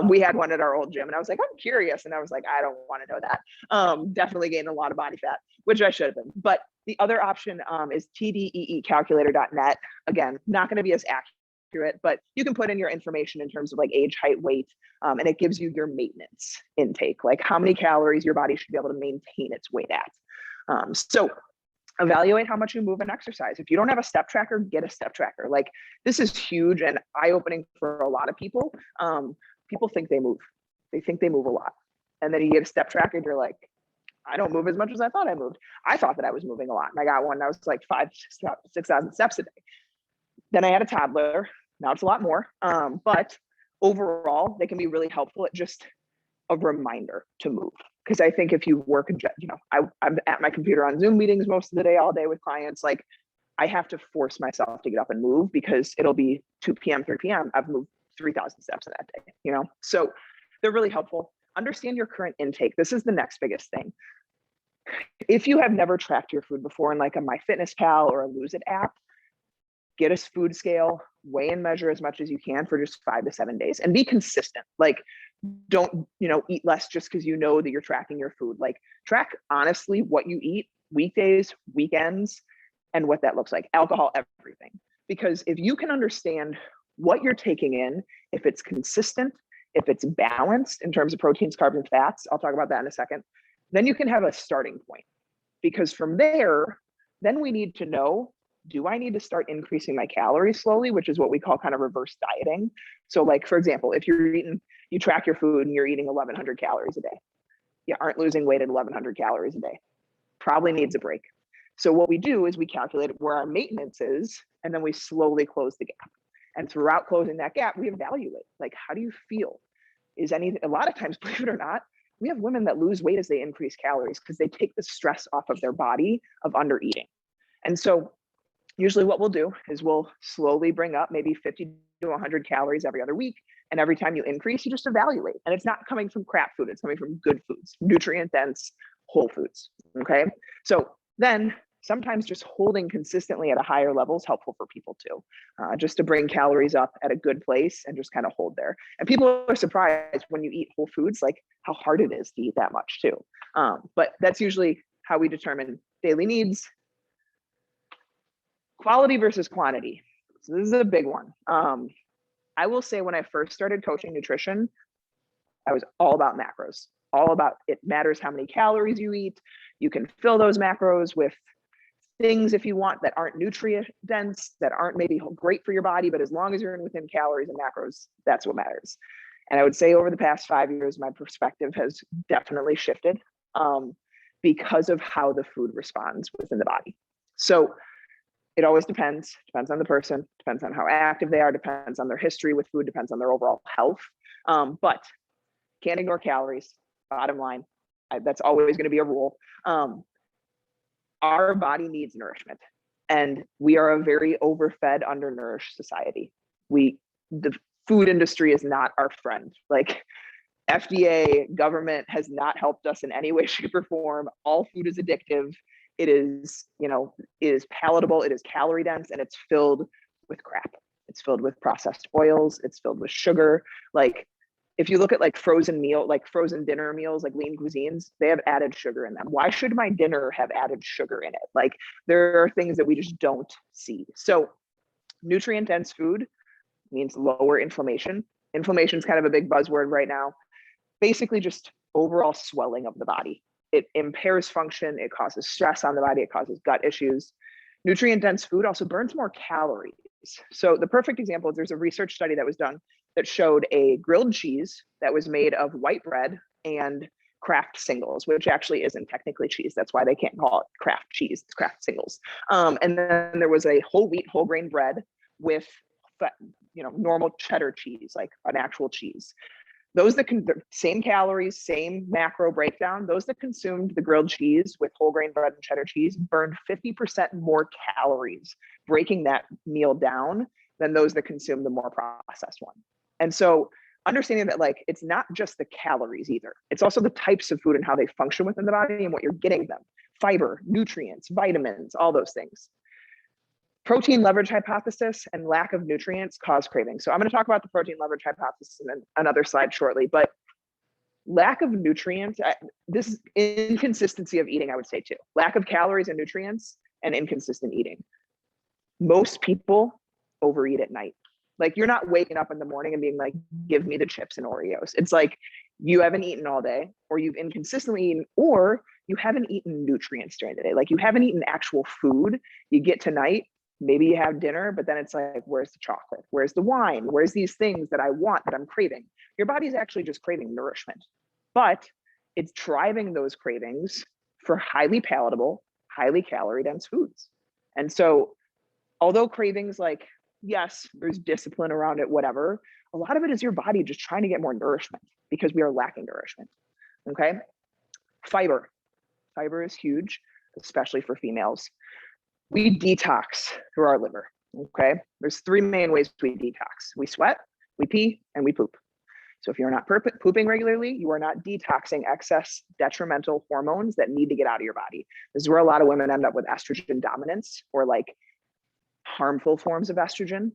We had one at our old gym and I was like, I'm curious. And I was like, I don't want to know that. Definitely gained a lot of body fat, which I should have been. But the other option is tdeecalculator.net. Again, not going to be as accurate, but you can put in your information in terms of like age, height, weight, and it gives you your maintenance intake, like how many calories your body should be able to maintain its weight at. So evaluate how much you move and exercise. If you don't have a step tracker, get a step tracker. Like this is huge and eye-opening for a lot of people. People think they move. They think they move a lot. And then you get a step tracker and you're like, I don't move as much as I thought I moved. I thought that I was moving a lot. And I got one that was like 6,000 steps a day. Then I had a toddler. Now it's a lot more. But overall, they can be really helpful at just a reminder to move. Because I think if you work, I'm at my computer on Zoom meetings most of the day, all day with clients, like I have to force myself to get up and move because it'll be 2 p.m., 3 p.m. I've moved 3,000 steps in that day, So they're really helpful. Understand your current intake. This is the next biggest thing. If you have never tracked your food before in like a MyFitnessPal or a Lose It app, get a food scale, weigh and measure as much as you can for just 5 to 7 days and be consistent. Like don't, eat less just because you know that you're tracking your food. Like track honestly what you eat weekdays, weekends, and what that looks like, alcohol, everything. Because if you can understand what you're taking in, if it's consistent, if it's balanced in terms of proteins, carbs, and fats, I'll talk about that in a second, then you can have a starting point. Because from there, then we need to know, do I need to start increasing my calories slowly, which is what we call kind of reverse dieting. So like, for example, if you track your food and you're eating 1,100 calories a day, you aren't losing weight at 1,100 calories a day, probably needs a break. So what we do is we calculate where our maintenance is, and then we slowly close the gap. And throughout closing that gap, we evaluate, like, how do you feel? A lot of times, believe it or not, we have women that lose weight as they increase calories because they take the stress off of their body of under eating. And so usually what we'll do is we'll slowly bring up maybe 50 to 100 calories every other week. And every time you increase, you just evaluate. And it's not coming from crap food. It's coming from good foods, nutrient dense, whole foods. Okay. So then sometimes just holding consistently at a higher level is helpful for people too, just to bring calories up at a good place and just kind of hold there. And people are surprised when you eat whole foods, like how hard it is to eat that much too. But that's usually how we determine daily needs. Quality versus quantity. So this is a big one. I will say when I first started coaching nutrition, I was all about macros, all about it matters how many calories you eat. You can fill those macros with things if you want that aren't nutrient dense, that aren't maybe great for your body, but as long as you're within calories and macros, that's what matters. And I would say over the past 5 years, my perspective has definitely shifted because of how the food responds within the body. So it always depends on the person, depends on how active they are, depends on their history with food, depends on their overall health. But can't ignore calories, bottom line. That's always going to be a rule. Our body needs nourishment, and we are a very overfed, undernourished society. The food industry is not our friend. Like FDA, government has not helped us in any way, shape, or form. All food is addictive. It is, it is palatable, it is calorie dense, and it's filled with crap. It's filled with processed oils, it's filled with sugar. Like if you look at like frozen dinner meals, like lean cuisines, they have added sugar in them. Why should my dinner have added sugar in it? Like there are things that we just don't see. So nutrient dense food means lower inflammation. Inflammation is kind of a big buzzword right now. Basically just overall swelling of the body. It impairs function, it causes stress on the body, it causes gut issues. Nutrient dense food also burns more calories. So the perfect example is there's a research study that was done that showed a grilled cheese that was made of white bread and Kraft singles, which actually isn't technically cheese. That's why they can't call it Kraft cheese, it's Kraft singles. And then there was a whole wheat, whole grain bread with normal cheddar cheese, like an actual cheese. Those that the same calories, same macro breakdown, those that consumed the grilled cheese with whole grain bread and cheddar cheese burned 50% more calories breaking that meal down than those that consumed the more processed one. And so understanding that, like, it's not just the calories either. It's also the types of food and how they function within the body and what you're getting them. Fiber, nutrients, vitamins, all those things. Protein leverage hypothesis and lack of nutrients cause cravings. So I'm going to talk about the protein leverage hypothesis in another slide shortly, but lack of nutrients, this is inconsistency of eating, I would say too. Lack of calories and nutrients and inconsistent eating. Most people overeat at night. Like, you're not waking up in the morning and being like, give me the chips and Oreos. It's like you haven't eaten all day, or you've inconsistently eaten, or you haven't eaten nutrients during the day. Like, you haven't eaten actual food. You get to night, maybe you have dinner, but then it's like, where's the chocolate? Where's the wine? Where's these things that I want, that I'm craving? Your body's actually just craving nourishment, but it's driving those cravings for highly palatable, highly calorie dense foods. And so although cravings, like, yes, there's discipline around it, whatever, a lot of it is your body just trying to get more nourishment because we are lacking nourishment. Okay. Fiber is huge, especially for females. We detox through our liver. Okay. There's three main ways we detox. We sweat, we pee, and we poop. So if you're not pooping regularly, you are not detoxing excess detrimental hormones that need to get out of your body. This is where a lot of women end up with estrogen dominance, or like harmful forms of estrogen.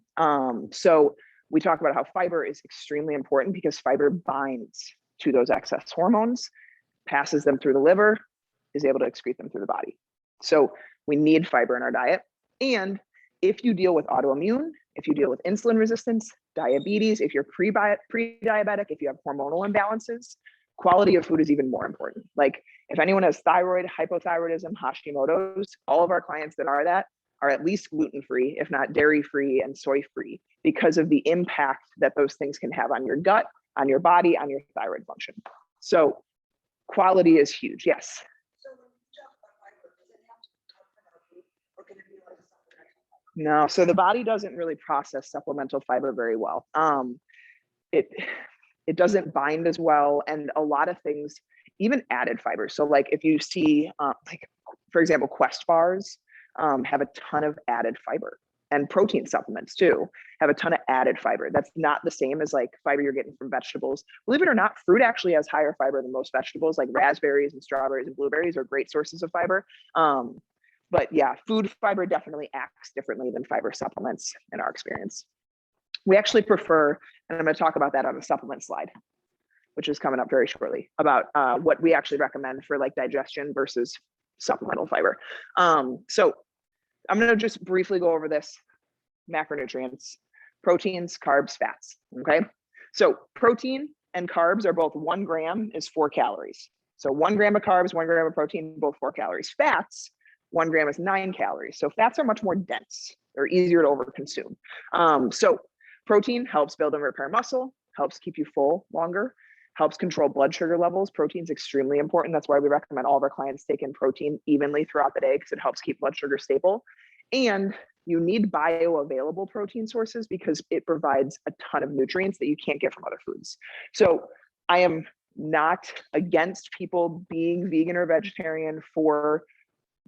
So we talk about how fiber is extremely important because fiber binds to those excess hormones, passes them through the liver, is able to excrete them through the body. So we need fiber in our diet. And if you deal with autoimmune, if you deal with insulin resistance, diabetes, if you're pre-diabetic, if you have hormonal imbalances, quality of food is even more important. Like, if anyone has thyroid, hypothyroidism, Hashimoto's, all of our clients that are at least gluten-free, if not dairy-free and soy-free, because of the impact that those things can have on your gut, on your body, on your thyroid function. So quality is huge, yes. So when you talk about fiber, does it have to come from our food, or can it be like something? No, so the body doesn't really process supplemental fiber very well. It doesn't bind as well, and a lot of things, even added fiber. So like if you see, like for example, Quest bars have a ton of added fiber, and protein supplements too have a ton of added fiber. That's not the same as like fiber you're getting from vegetables. Believe it or not, fruit actually has higher fiber than most vegetables. Like raspberries and strawberries and blueberries are great sources of fiber. But yeah, food fiber definitely acts differently than fiber supplements in our experience. We actually prefer, and I'm going to talk about that on the supplement slide, which is coming up very shortly, about what we actually recommend for like digestion versus supplemental fiber. So I'm going to just briefly go over this: macronutrients, proteins, carbs, fats. Okay. So protein and carbs are both 1 gram is 4 calories. So 1 gram of carbs, 1 gram of protein, both 4 calories. Fats, 1 gram is 9 calories. So fats are much more dense. They're easier to overconsume. So protein helps build and repair muscle, helps keep you full longer, helps control blood sugar levels. Protein is extremely important. That's why we recommend all of our clients take in protein evenly throughout the day, because it helps keep blood sugar stable. And you need bioavailable protein sources because it provides a ton of nutrients that you can't get from other foods. So I am not against people being vegan or vegetarian for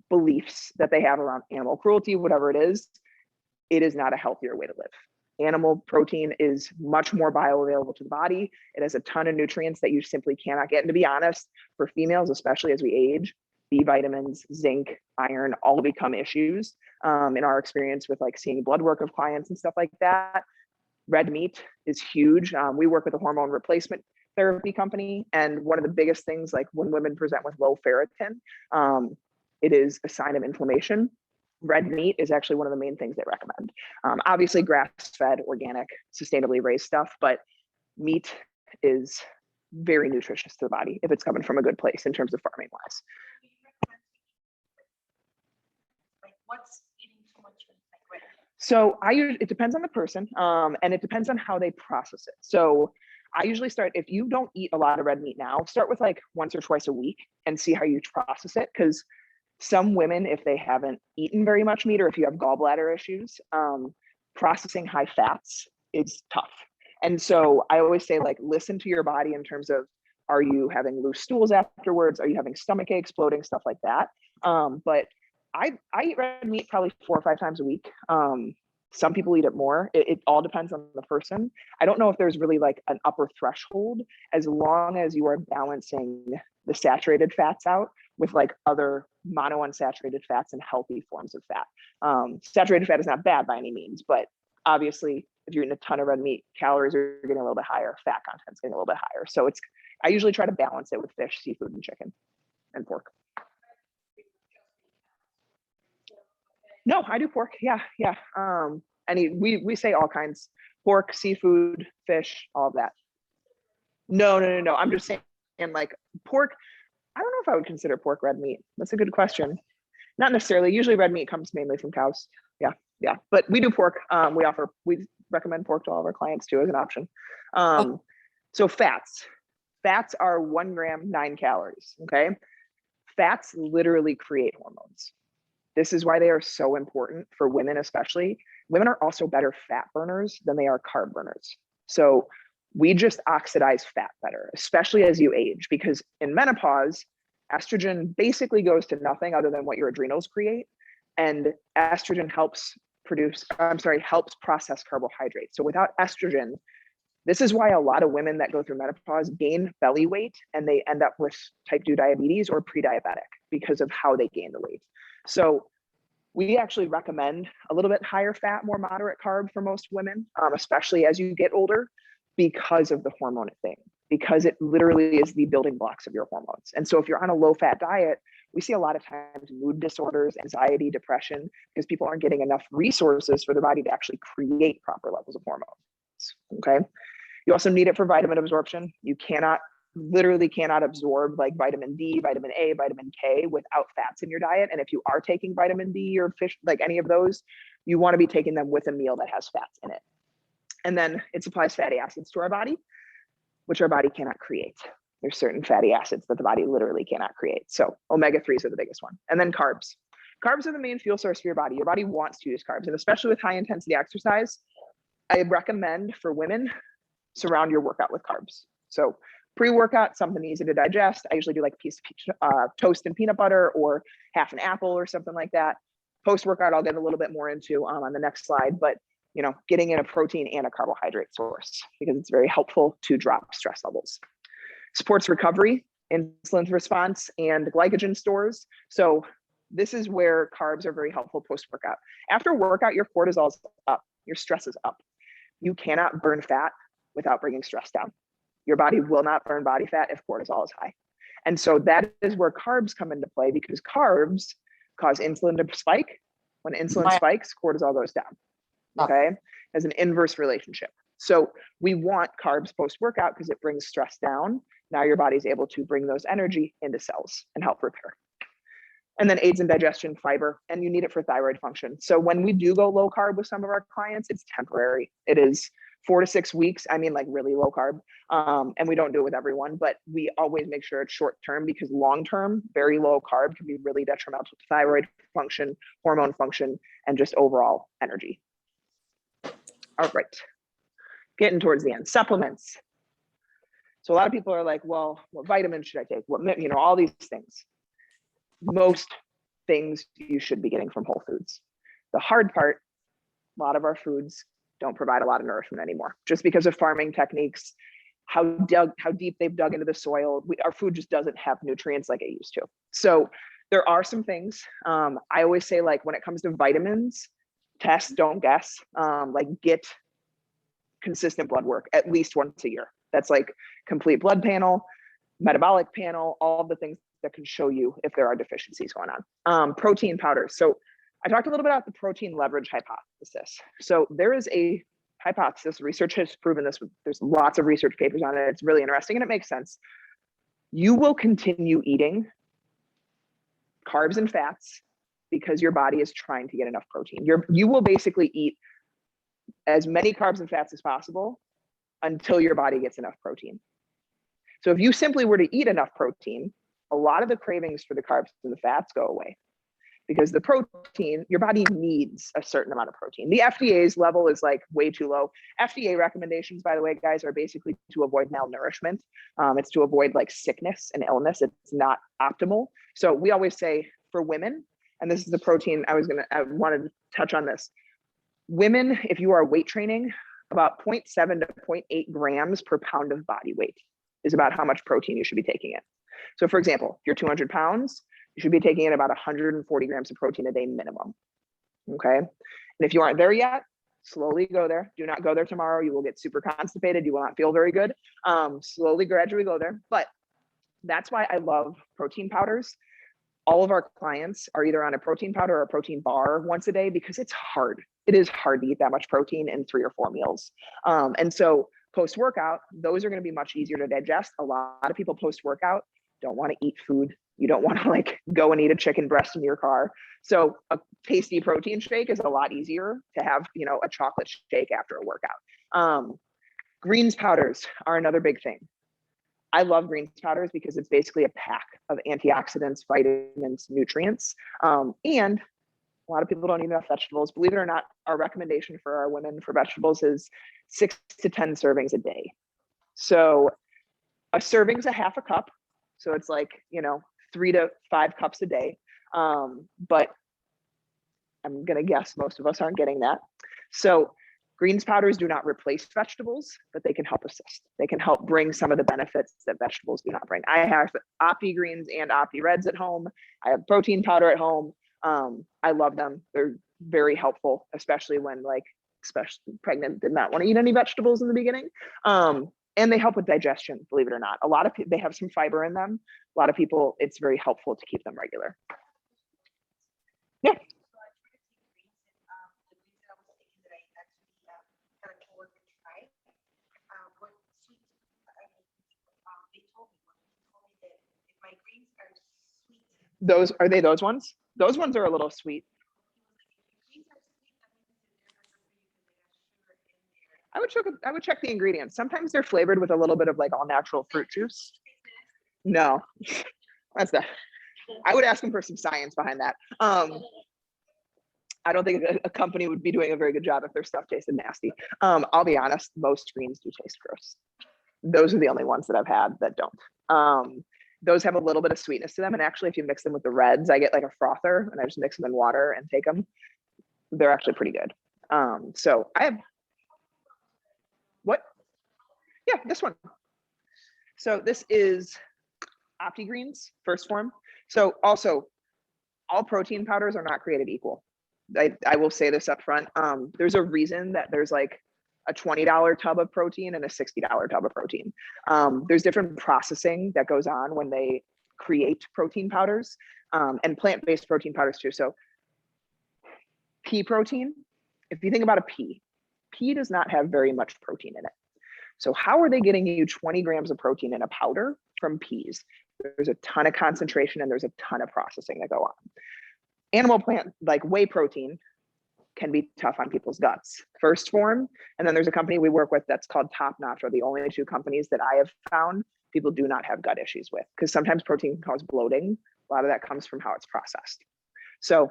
beliefs that they have around animal cruelty, whatever it is. It is not a healthier way to live. Animal protein is much more bioavailable to the body. It has a ton of nutrients that you simply cannot get. And to be honest, for females, especially as we age, B vitamins, zinc, iron, all become issues in our experience with like seeing blood work of clients and stuff like that. Red meat is huge. We work with a hormone replacement therapy company. And one of the biggest things, like when women present with low ferritin, it is a sign of inflammation. Red meat is actually one of the main things they recommend. Obviously grass-fed, organic, sustainably raised stuff, but meat is very nutritious to the body if it's coming from a good place in terms of farming wise. Like, what's eating too much? Like, so it depends on the person, and it depends on how they process it. So I usually start, if you don't eat a lot of red meat now, start with like once or twice a week and see how you process it. Because some women, if they haven't eaten very much meat, or if you have gallbladder issues, processing high fats is tough. And so I always say, like, listen to your body in terms of, are you having loose stools afterwards? Are you having stomach aches, bloating, stuff like that? But I eat red meat probably 4 or 5 times a week. Some people eat it more. It all depends on the person. I don't know if there's really like an upper threshold, as long as you are balancing the saturated fats out with like other monounsaturated fats and healthy forms of fat. Saturated fat is not bad by any means, but obviously if you're eating a ton of red meat, calories are getting a little bit higher, fat content's getting a little bit higher. So I usually try to balance it with fish, seafood, and chicken and pork. No, I do pork. Yeah. We say all kinds: pork, seafood, fish, all of that. No. I'm just saying, like, pork. I don't know if I would consider pork red meat. That's a good question. Not necessarily. Usually red meat comes mainly from cows. Yeah. But we do pork. We recommend pork to all of our clients too as an option. So fats are 1 gram, 9 calories. Okay. Fats literally create hormones. This is why they are so important for women, especially. Women are also better fat burners than they are carb burners. So we just oxidize fat better, especially as you age, because in menopause, estrogen basically goes to nothing other than what your adrenals create. And estrogen helps process carbohydrates. So without estrogen, this is why a lot of women that go through menopause gain belly weight and they end up with type 2 diabetes or pre-diabetic because of how they gain the weight. So we actually recommend a little bit higher fat, more moderate carb for most women, especially as you get older, because of the hormone thing, because it literally is the building blocks of your hormones. And so if you're on a low fat diet, we see a lot of times mood disorders, anxiety, depression, because people aren't getting enough resources for their body to actually create proper levels of hormones. Okay. You also need it for vitamin absorption. You literally cannot absorb like vitamin D, vitamin A, vitamin K without fats in your diet. And if you are taking vitamin D or fish, like any of those, you want to be taking them with a meal that has fats in it. And then it supplies fatty acids to our body, which our body cannot create. There's certain fatty acids that the body literally cannot create. So omega-3s are the biggest one. And then carbs. Carbs are the main fuel source for your body. Your body wants to use carbs. And especially with high intensity exercise, I recommend for women, surround your workout with carbs. So pre-workout, something easy to digest. I usually do like a piece of toast and peanut butter or half an apple or something like that. Post-workout, I'll get a little bit more into on the next slide, but getting in a protein and a carbohydrate source, because it's very helpful to drop stress levels. Supports recovery, insulin response, and glycogen stores. So this is where carbs are very helpful post-workout. After workout, your cortisol is up, your stress is up. You cannot burn fat without bringing stress down. Your body will not burn body fat if cortisol is high. And so that is where carbs come into play, because carbs cause insulin to spike. When insulin spikes, cortisol goes down. Okay, as an inverse relationship. So we want carbs post-workout because it brings stress down. Now your body's able to bring those energy into cells and help repair. And then aids in digestion, fiber, and you need it for thyroid function. So when we do go low carb with some of our clients, it's temporary. It is 4 to 6 weeks. I mean, like really low carb. And we don't do it with everyone, but we always make sure it's short term, because long term, very low carb can be really detrimental to thyroid function, hormone function, and just overall energy. All right, getting towards the end. Supplements. So a lot of people are like, well, what vitamins should I take? All these things. Most things you should be getting from whole foods. The hard part, a lot of our foods don't provide a lot of nourishment anymore, just because of farming techniques, how deep they've dug into the soil. Our food just doesn't have nutrients like it used to. So there are some things. I always say, like, when it comes to vitamins, test, don't guess. Get consistent blood work at least once a year. That's like complete blood panel, metabolic panel, all of the things that can show you if there are deficiencies going on. Protein powders. So I talked a little bit about the protein leverage hypothesis. So there is a hypothesis, research has proven this, there's lots of research papers on it. It's really interesting and it makes sense. You will continue eating carbs and fats because your body is trying to get enough protein. You will basically eat as many carbs and fats as possible until your body gets enough protein. So if you simply were to eat enough protein, a lot of the cravings for the carbs and the fats go away. because the protein, your body needs a certain amount of protein. The FDA's level is like way too low. FDA recommendations, by the way, guys, are basically to avoid malnourishment. It's to avoid like sickness and illness. It's not optimal. So we always say for women, and this is the protein I wanted to touch on this. Women, if you are weight training, about 0.7 to 0.8 grams per pound of body weight is about how much protein you should be taking in. So for example, if you're 200 pounds, you should be taking in about 140 grams of protein a day minimum, okay? And if you aren't there yet, slowly go there. Do not go there tomorrow. You will get super constipated. You will not feel very good. Slowly, gradually go there. But that's why I love protein powders. All of our clients are either on a protein powder or a protein bar once a day because it's hard. It is hard to eat that much protein in 3 or 4 meals. And so post-workout, those are going to be much easier to digest. A lot of people post-workout don't want to eat food. You don't want to like go and eat a chicken breast in your car. So a tasty protein shake is a lot easier to have, you know, a chocolate shake after a workout. Greens powders are another big thing. I love greens powders because it's basically a pack of antioxidants, vitamins, nutrients. And a lot of people don't eat enough vegetables. Believe it or not, our recommendation for our women for vegetables is 6 to 10 servings a day. So a serving's a half a cup. So it's like, you know, 3 to 5 cups a day. But I'm going to guess most of us aren't getting that. So greens powders do not replace vegetables, but they can help assist. They can help bring some of the benefits that vegetables do not bring. I have Opti greens and Opti reds at home. I have protein powder at home. I love them. They're very helpful, especially when especially pregnant, did not want to eat any vegetables in the beginning. And they help with digestion, believe it or not. A lot of people, they have some fiber in them. A lot of people, it's very helpful to keep them regular. Yeah. Those, are they those ones? Those ones are a little sweet. I would check the ingredients. Sometimes they're flavored with a little bit of like all natural fruit juice. No, that's that. I would ask them for some science behind that. I don't think a company would be doing a very good job if their stuff tasted nasty. I'll be honest, most greens do taste gross. Those are the only ones that I've had that don't. Those have a little bit of sweetness to them. And actually, if you mix them with the reds, I get like a frother and I just mix them in water and take them. They're actually pretty good. So I have, what? Yeah, this one. So this is Opti Greens, first form. So also, all protein powders are not created equal. I will say this up front. There's a reason that there's like a $20 tub of protein and a $60 tub of protein. There's different processing that goes on when they create protein powders, and plant-based protein powders too. So pea protein, if you think about a pea does not have very much protein in it. So how are they getting you 20 grams of protein in a powder from peas? There's a ton of concentration and there's a ton of processing that go on. Animal plant, like whey protein, can be tough on people's guts. First form, and then there's a company we work with that's called Top Notch, are the only 2 companies that I have found people do not have gut issues with, because sometimes protein can cause bloating. A lot of that comes from how it's processed. So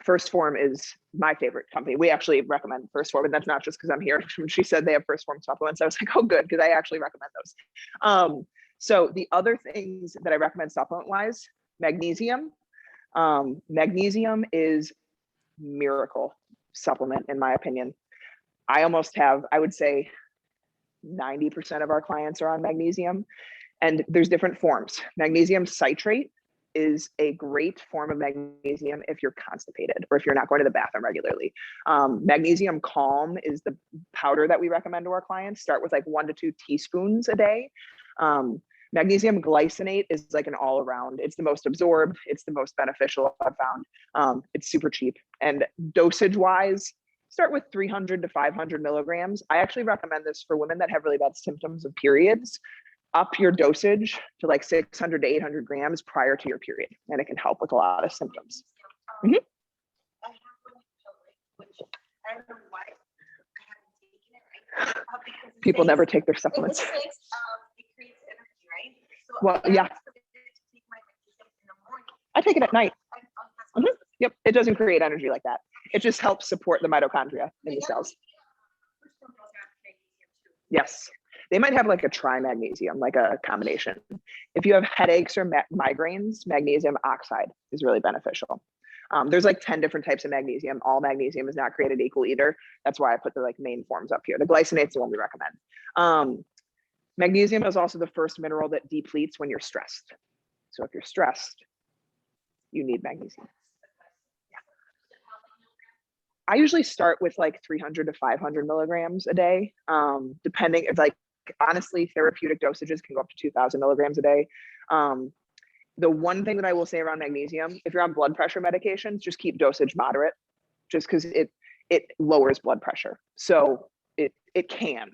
First Form is my favorite company. We actually recommend First Form, and that's not just because I'm here. She said they have First Form supplements. I was like, oh, good, because I actually recommend those. So the other things that I recommend supplement-wise, magnesium. Magnesium is miracle supplement, in my opinion. I would say 90% of our clients are on magnesium, and there's different forms. Magnesium citrate is a great form of magnesium if you're constipated or if you're not going to the bathroom regularly. Magnesium Calm is the powder that we recommend to our clients. Start with like 1 to 2 teaspoons a day. Magnesium glycinate is like an all around. It's the most absorbed. It's the most beneficial I've found. It's super cheap. And dosage wise, start with 300 to 500 milligrams. I actually recommend this for women that have really bad symptoms of periods. Up your dosage to like 600 to 800 grams prior to your period. And it can help with a lot of symptoms. Mm-hmm. I have one pill, which I don't know why I haven't taken it, right? Because People never take their supplements. It creates energy, right? So Well, yeah. I take my magnesium in the morning. I take it at night. That's what I was Yep, it doesn't create energy like that. It just helps support the mitochondria in the cells. Yes, they might have like a tri-magnesium, like a combination. If you have headaches or migraines, magnesium oxide is really beneficial. There's like 10 different types of magnesium. All magnesium is not created equal either. That's why I put the like main forms up here. The glycinate's the one we recommend. Magnesium is also the first mineral that depletes when you're stressed. So if you're stressed, you need magnesium. I usually start with like 300 to 500 milligrams a day, depending if like, honestly, therapeutic dosages can go up to 2000 milligrams a day. The one thing that I will say around magnesium, if you're on blood pressure medications, just keep dosage moderate, just because it lowers blood pressure. So it can,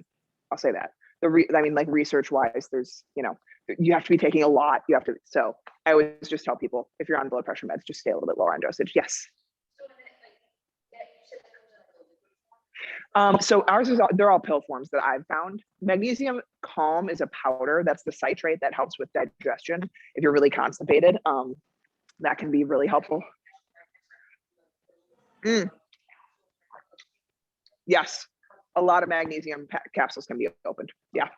I'll say that. I mean, like research wise, there's, you know, you have to be taking a lot. So I always just tell people, if you're on blood pressure meds, just stay a little bit lower on dosage. Yes. So ours they're all pill forms that I've found. Magnesium Calm is a powder. That's the citrate that helps with digestion. If you're really constipated, that can be really helpful. Yes, a lot of magnesium capsules can be opened. Yeah.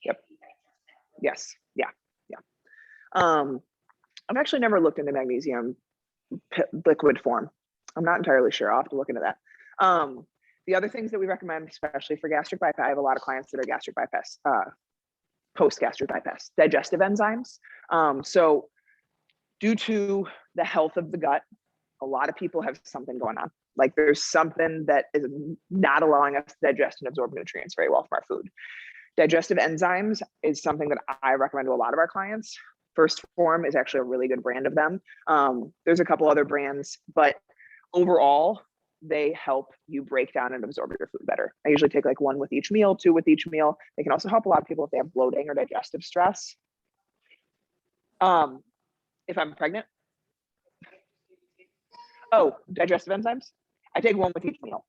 Yep. Yes. Yeah. Yeah. I've actually never looked into magnesium liquid form. I'm not entirely sure. I'll have to look into that. The other things that we recommend, especially for gastric bypass, I have a lot of clients that are gastric bypass, post-gastric bypass, digestive enzymes. So due to the health of the gut, a lot of people have something going on. Like there's something that is not allowing us to digest and absorb nutrients very well from our food. Digestive enzymes is something that I recommend to a lot of our clients. First Form is actually a really good brand of them. There's a couple other brands, but overall, they help you break down and absorb your food better. I usually take like 1 with each meal, 2 with each meal. They can also help a lot of people if they have bloating or digestive stress. If I'm pregnant. Oh, digestive enzymes? I take 1 with each meal.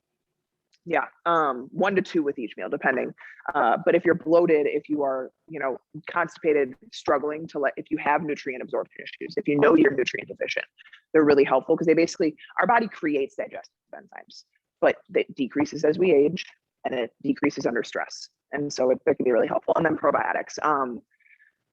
Yeah, 1 to 2 with each meal, depending. But if you're bloated, if you are, you know, constipated, struggling to if you have nutrient absorption issues, if you know you're nutrient deficient, they're really helpful because they basically, our body creates digestive enzymes, but it decreases as we age and it decreases under stress. And so it can be really helpful. And then probiotics.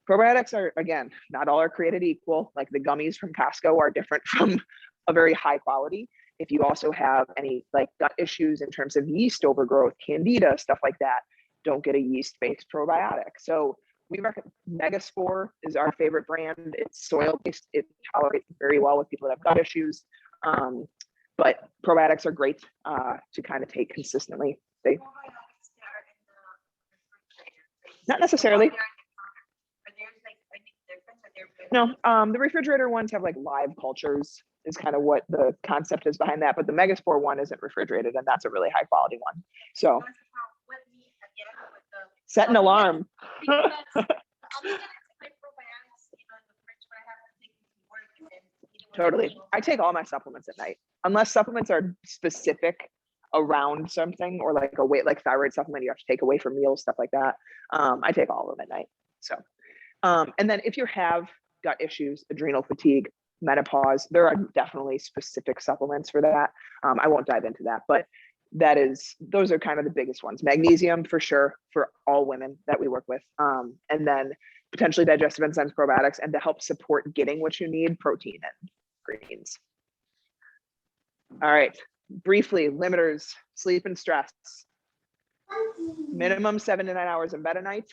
Probiotics are, again, not all are created equal. Like the gummies from Costco are different from a very high quality. If you also have any like gut issues in terms of yeast overgrowth, candida, stuff like that, don't get a yeast-based probiotic. So we recommend Megaspore is our favorite brand. It's soil-based. It tolerates very well with people that have gut issues. But probiotics are great to kind of take consistently. They not necessarily. No, the refrigerator ones have like live cultures is kind of what the concept is behind that. But the Megaspore one isn't refrigerated and that's a really high quality one. So set an alarm. Totally. I take all my supplements at night, unless supplements are specific around something or like a weight, like thyroid supplement you have to take away from meals, stuff like that. I take all of them at night. So, and then if you have gut issues, adrenal fatigue, menopause, there are definitely specific supplements for that. I won't dive into that, but those are kind of the biggest ones. Magnesium for sure for all women that we work with. And then potentially digestive enzymes, probiotics, and to help support getting what you need, protein and greens. All right, briefly, limiters, sleep and stress. Minimum 7 to 9 hours in bed a night.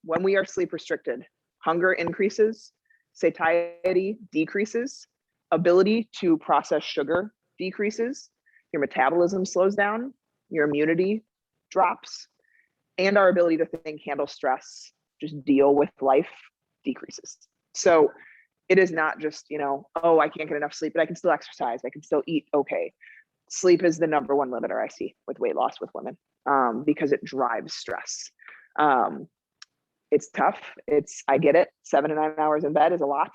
When we are sleep restricted, hunger increases, satiety decreases, ability to process sugar decreases, your metabolism slows down, your immunity drops, and our ability to think, handle stress, just deal with life decreases. So it is not just, you know, oh, I can't get enough sleep, but I can still exercise, I can still eat okay. Sleep is the number one limiter I see with weight loss with women because it drives stress. It's tough. I get it. 7 to 9 hours in bed is a lot.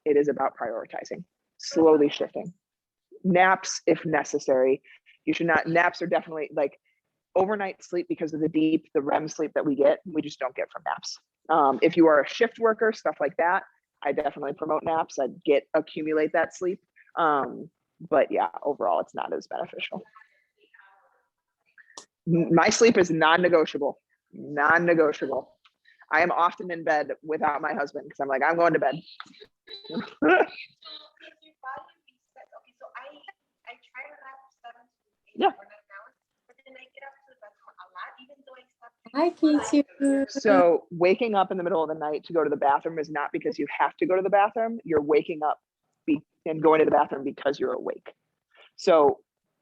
It is about prioritizing, slowly shifting. Naps, if necessary. You should not, naps are definitely like overnight sleep because of the REM sleep that we get. We just don't get from naps. If you are a shift worker, stuff like that, I definitely promote naps. Accumulate that sleep. But yeah, overall, it's not as beneficial. My sleep is non-negotiable. Non-negotiable. I am often in bed without my husband because I'm like, I'm going to bed. So if your body resets, okay, so I try to have 7 to 8 Yeah. overnight hours, but then I get up to the bathroom a lot, even though I slept. Hi, Casey. So waking up in the middle of the night to go to the bathroom is not because you have to go to the bathroom. You're waking up and going to the bathroom because you're awake. So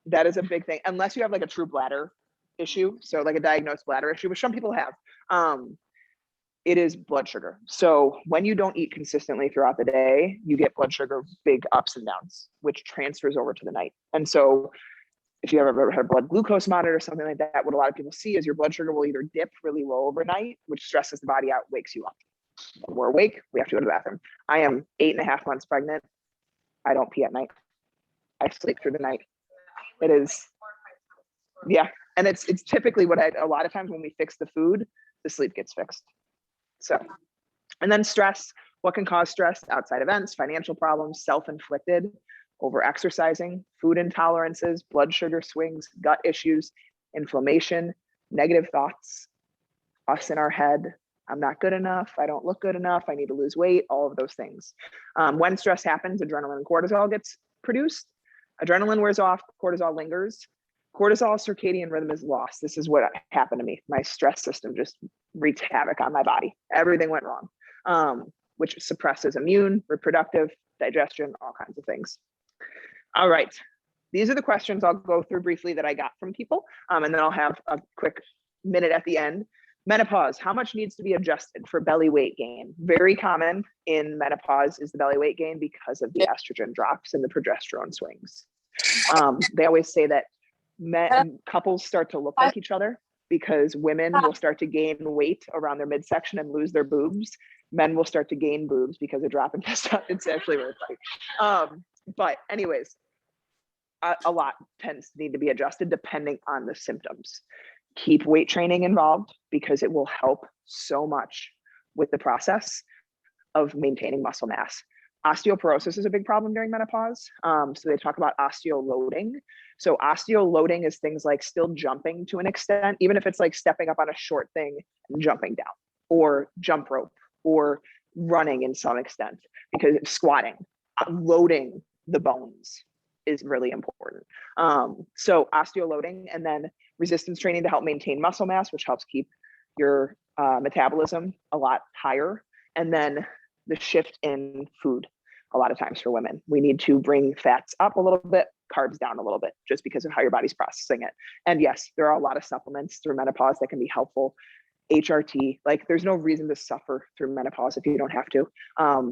that is a big thing, unless you have like a true bladder issue. So like a diagnosed bladder issue, which some people have. It is blood sugar. So when you don't eat consistently throughout the day, you get blood sugar big ups and downs, which transfers over to the night. And so if you ever had a blood glucose monitor or something like that, what a lot of people see is your blood sugar will either dip really low overnight, which stresses the body out, wakes you up. When we're awake, we have to go to the bathroom. I am 8.5 months pregnant. I don't pee at night. I sleep through the night. It is, yeah. And it's typically a lot of times when we fix the food, the sleep gets fixed. So, and then stress, what can cause stress? Outside events, financial problems, self-inflicted, over-exercising, food intolerances, blood sugar swings, gut issues, inflammation, negative thoughts, us in our head. I'm not good enough. I don't look good enough. I need to lose weight, all of those things. When stress happens, adrenaline and cortisol gets produced. Adrenaline wears off, cortisol lingers. Cortisol circadian rhythm is lost. This is what happened to me. My stress system just wreaked havoc on my body. Everything went wrong, which suppresses immune, reproductive, digestion, all kinds of things. All right. These are the questions I'll go through briefly that I got from people, and then I'll have a quick minute at the end. Menopause, how much needs to be adjusted for belly weight gain? Very common in menopause is the belly weight gain because of the estrogen drops and the progesterone swings. They always say that couples start to look like each other because women will start to gain weight around their midsection and lose their boobs. Men will start to gain boobs because of drop in testosterone. It's actually really funny. But anyways, a lot tends to need to be adjusted depending on the symptoms. Keep weight training involved because it will help so much with the process of maintaining muscle mass. Osteoporosis is a big problem during menopause. So they talk about osteoloading. So osteoloading is things like still jumping to an extent, even if it's like stepping up on a short thing and jumping down, or jump rope, or running in some extent, because it's squatting, loading the bones is really important. So osteoloading, and then resistance training to help maintain muscle mass, which helps keep your metabolism a lot higher. And then the shift in food. A lot of times for women, we need to bring fats up a little bit, carbs down a little bit, just because of how your body's processing it. And yes, there are a lot of supplements through menopause that can be helpful. HRT, like there's no reason to suffer through menopause if you don't have to.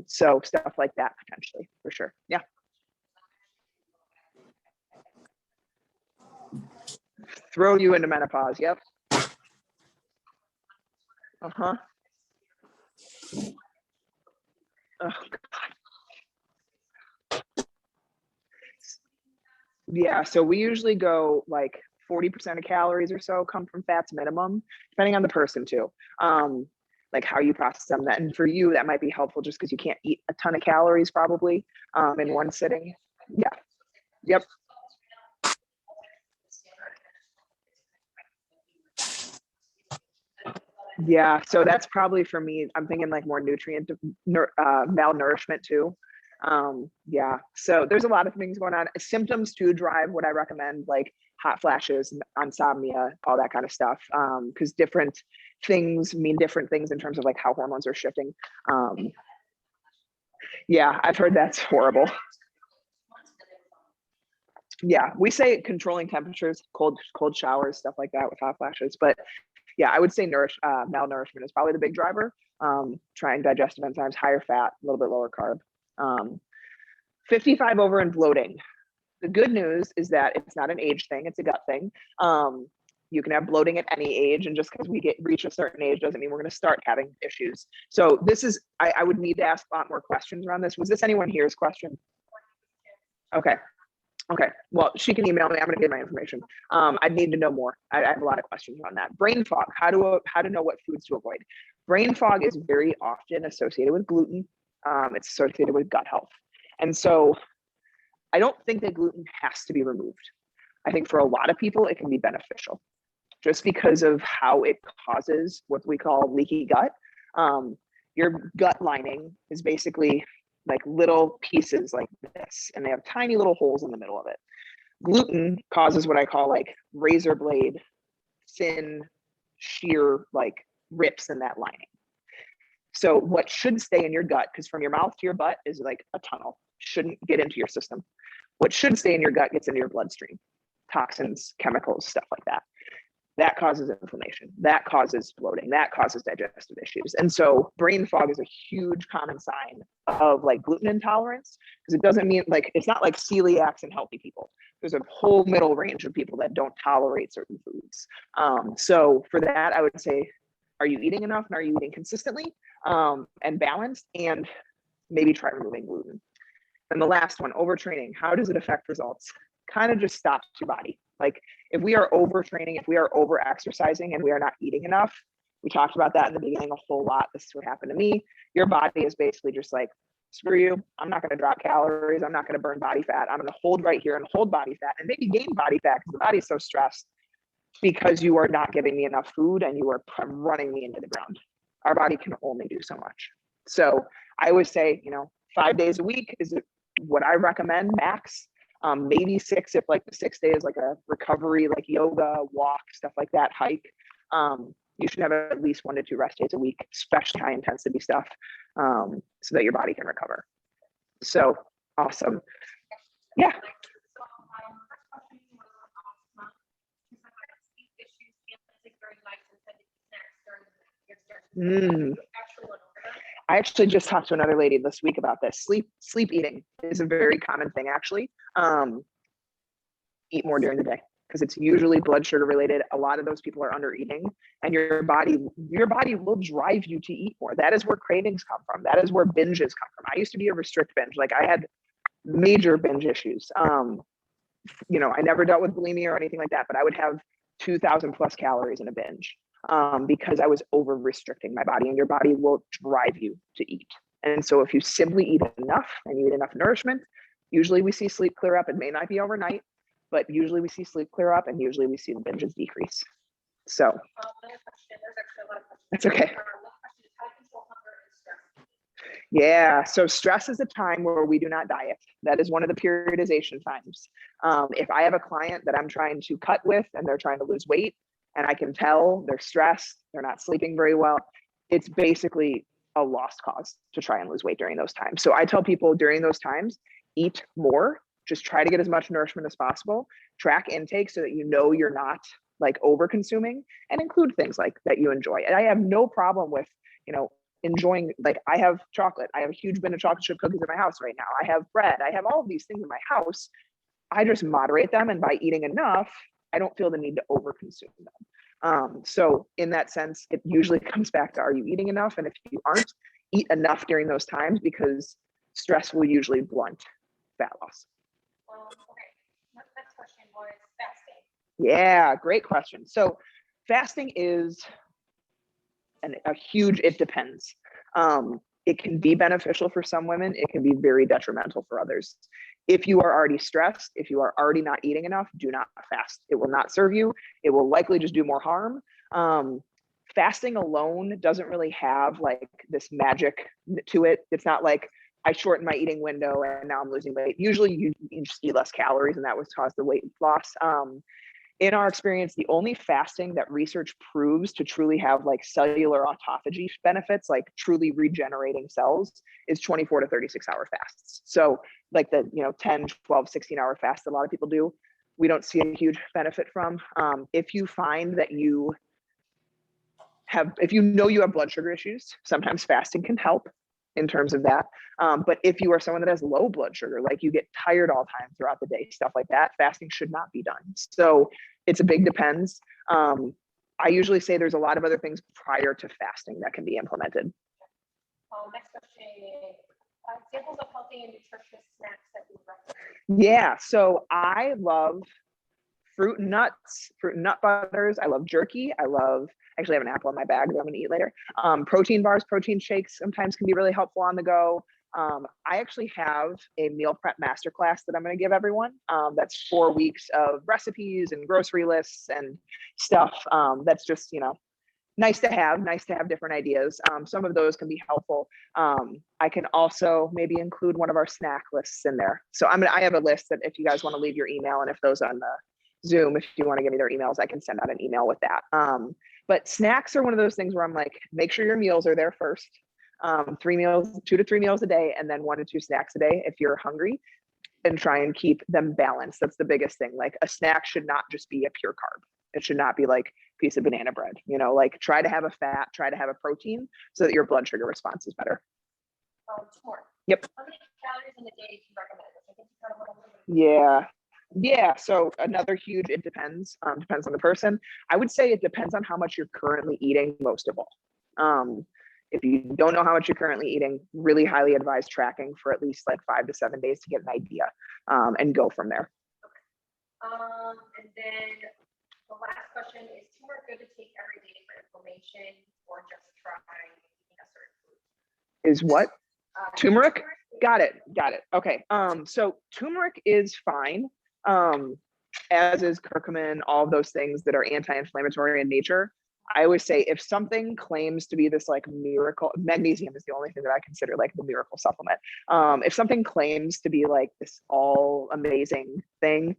So stuff like that potentially, for sure. Yeah. Throw you into menopause. Yep. Uh-huh. Oh, God. Yeah, so we usually go like 40% of calories or so come from fats minimum, depending on the person too. Like how you process them. That, and for you, that might be helpful just because you can't eat a ton of calories probably in one sitting. Yeah. Yep. Yeah, so that's probably for me. I'm thinking like more nutrient malnourishment too. Yeah, so there's a lot of things going on. Symptoms to drive what I recommend, like hot flashes, insomnia, all that kind of stuff, because different things mean different things in terms of like how hormones are shifting. Yeah, I've heard that's horrible. Yeah, we say controlling temperatures, cold showers, stuff like that with hot flashes. But yeah, I would say malnourishment is probably the big driver. Trying digestive enzymes, higher fat, a little bit lower carb. 55 over and bloating. The good news is that it's not an age thing, it's a gut thing. You can have bloating at any age, and just because we reach a certain age doesn't mean we're going to start having issues. So this is, I would need to ask a lot more questions around this. Was this anyone here's question? Okay, well, she can email me. I'm going to get my information. I'd need to know more. I have a lot of questions on that. Brain fog, how to know what foods to avoid. brain fog is very often associated with gluten. It's associated with gut health. And so I don't think that gluten has to be removed. I think for a lot of people, it can be beneficial just because of how it causes what we call leaky gut. Your gut lining is basically like little pieces like this, and they have tiny little holes in the middle of it. Gluten causes what I call like razor blade, thin, sheer, like rips in that lining. So what should stay in your gut, because from your mouth to your butt is like a tunnel, shouldn't get into your system. What should stay in your gut gets into your bloodstream, toxins, chemicals, stuff like that. That causes inflammation, that causes bloating, that causes digestive issues. And so brain fog is a huge common sign of like gluten intolerance, because it doesn't mean like, it's not like celiacs and healthy people. There's a whole middle range of people that don't tolerate certain foods. So for that, I would say, are you eating enough, and are you eating consistently and balanced, and maybe try removing gluten. And the last one, overtraining. How does it affect results? Kind of just stops your body. Like if we are overtraining, if we are over exercising and we are not eating enough, we talked about that in the beginning a whole lot. This is what happened to me. Your body is basically just like, screw you. I'm not going to drop calories. I'm not going to burn body fat. I'm going to hold right here and hold body fat and maybe gain body fat because the body is so stressed because you are not giving me enough food and you are running me into the ground. Our body can only do so much. So I always say, 5 days a week is what I recommend max. Maybe 6 if like the 6 days like a recovery, like yoga, walk, stuff like that, hike. You should have at least 1 to 2 rest days a week, especially high intensity stuff, so that your body can recover. So awesome. Yeah. I actually just talked to another lady this week about this. Sleep eating is a very common thing, actually. Eat more during the day because it's usually blood sugar related. A lot of those people are under eating, and your body will drive you to eat more. That is where cravings come from. That is where binges come from. I used to be a restrict binge. Like I had major binge issues. I never dealt with bulimia or anything like that, but I would have 2,000 plus calories in a binge. Because I was over restricting my body, and your body will drive you to eat. And so if you simply eat enough and you eat enough nourishment, usually we see sleep clear up. It may not be overnight, but usually we see sleep clear up, and usually we see the binges decrease. So that's okay. Yeah, so stress is a time where we do not diet. That is one of the periodization times. If I have a client that I'm trying to cut with and they're trying to lose weight, and I can tell they're stressed, they're not sleeping very well, it's basically a lost cause to try and lose weight during those times. So I tell people during those times, eat more, just try to get as much nourishment as possible, track intake so that you're not like over consuming, and include things like that you enjoy. And I have no problem with, enjoying, like I have chocolate. I have a huge bin of chocolate chip cookies in my house right now. I have bread. I have all of these things in my house. I just moderate them. And by eating enough, I don't feel the need to overconsume them. So in that sense, it usually comes back to, are you eating enough? And if you aren't, eat enough during those times, because stress will usually blunt fat loss. Okay. Next question was fasting. Yeah, great question. So fasting is a huge, it depends. It can be beneficial for some women. It can be very detrimental for others. If you are already stressed, if you are already not eating enough, do not fast. It will not serve you. It will likely just do more harm. Fasting alone doesn't really have like this magic to it. It's not like I shortened my eating window and now I'm losing weight. Usually you just eat less calories, and that would cause the weight loss. In our experience, the only fasting that research proves to truly have like cellular autophagy benefits, like truly regenerating cells, is 24 to 36 hour fasts. So like the 10, 12, 16 hour fast that a lot of people do, we don't see a huge benefit from. If you find that you have blood sugar issues, sometimes fasting can help in terms of that. But if you are someone that has low blood sugar, like you get tired all the time throughout the day, stuff like that, fasting should not be done. So it's a big depends. I usually say there's a lot of other things prior to fasting that can be implemented. Next question, examples of healthy and nutritious snacks that you recommend. Yeah, so I love fruit and nuts, fruit and nut butters. I love jerky. Actually have an apple in my bag that I'm gonna eat later. Protein bars, protein shakes sometimes can be really helpful on the go. I actually have a meal prep masterclass that I'm going to give everyone. That's 4 weeks of recipes and grocery lists and stuff. That's just, nice to have different ideas. Some of those can be helpful. I can also maybe include one of our snack lists in there. So I have a list that if you guys want to leave your email, and if those on the Zoom, if you want to give me their emails, I can send out an email with that. But snacks are one of those things where I'm like, make sure your meals are there first. 2 to 3 meals a day, and then 1 to 2 snacks a day if you're hungry, and try and keep them balanced. That's the biggest thing. Like a snack should not just be a pure carb. It should not be like a piece of banana bread, like try to have a fat, try to have a protein so that your blood sugar response is better. 2 more. Yep. How many calories in a day do you recommend? I think you kind of went over it. Yeah. So another huge, it depends on the person. I would say it depends on how much you're currently eating most of all. If you don't know how much you're currently eating, really highly advise tracking for at least like 5 to 7 days to get an idea, and go from there. And then the last question is turmeric good to take every day for inflammation or just try eating a certain food? Is what? Turmeric? Got it. Okay. So turmeric is fine. As is curcumin, all of those things that are anti-inflammatory in nature. I always say if something claims to be this like miracle, magnesium is the only thing that I consider like the miracle supplement. If something claims to be like this all amazing thing,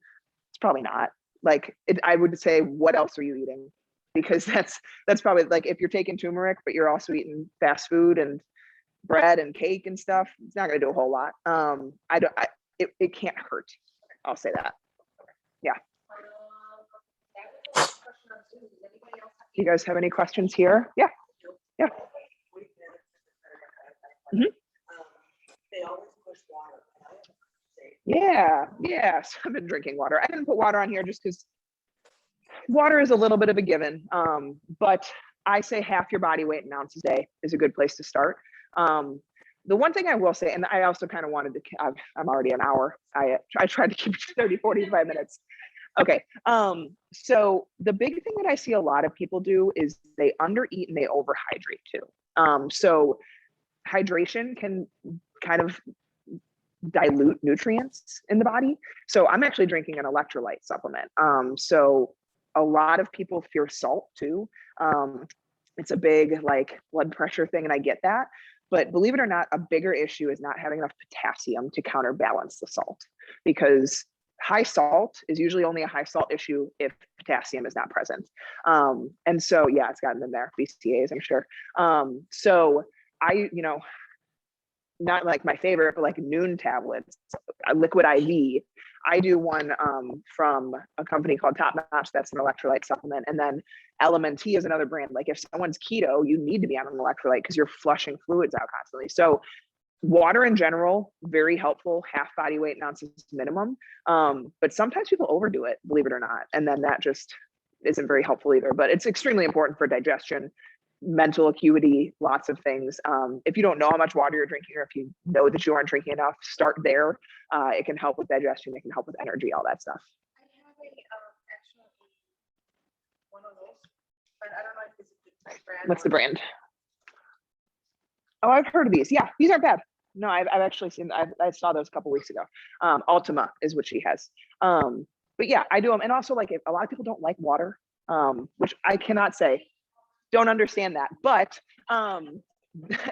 it's probably not. Like I would say, what else are you eating? Because that's probably like if you're taking turmeric, but you're also eating fast food and bread and cake and stuff, it's not going to do a whole lot. It can't hurt. I'll say that. Yeah. That was the last question on Zoom. Does anybody else have You guys have any questions here? Yeah. Mhm. They always push water. And I have to say, Yeah. So I've been drinking water. I didn't put water on here just because water is a little bit of a given. But I say half your body weight in ounces a day is a good place to start. The one thing I will say, and I also kind of wanted to, I'm already an hour. I tried to keep it to 30, 45 minutes. Okay. So the big thing that I see a lot of people do is they undereat and they overhydrate too. So hydration can kind of dilute nutrients in the body. So I'm actually drinking an electrolyte supplement. So a lot of people fear salt too. It's a big like blood pressure thing, and I get that. But believe it or not, a bigger issue is not having enough potassium to counterbalance the salt, because high salt is usually only a high salt issue if potassium is not present. And so, yeah, it's gotten in there, BCAAs, I'm sure. So I, not like my favorite, but like Noon tablets, a liquid IV. I do one from a company called Top Notch. That's an electrolyte supplement. And then LMNT is another brand. Like if someone's keto, you need to be on an electrolyte because you're flushing fluids out constantly. So water in general, very helpful, half body weight in ounces minimum. But sometimes people overdo it, believe it or not. And then that just isn't very helpful either. But it's extremely important for digestion, mental acuity, lots of things. If you don't know how much water you're drinking, or if you know that you aren't drinking enough, start there. It can help with digestion. It can help with energy, all that stuff. I have actually one of those, but I don't know if it's a brand. What's the brand? Oh, I've heard of these. Yeah, these aren't bad. No, I've actually seen, I saw those a couple weeks ago. Ultima is what she has. But yeah, I do them. And also like if a lot of people don't like water, which I cannot say, don't understand that, but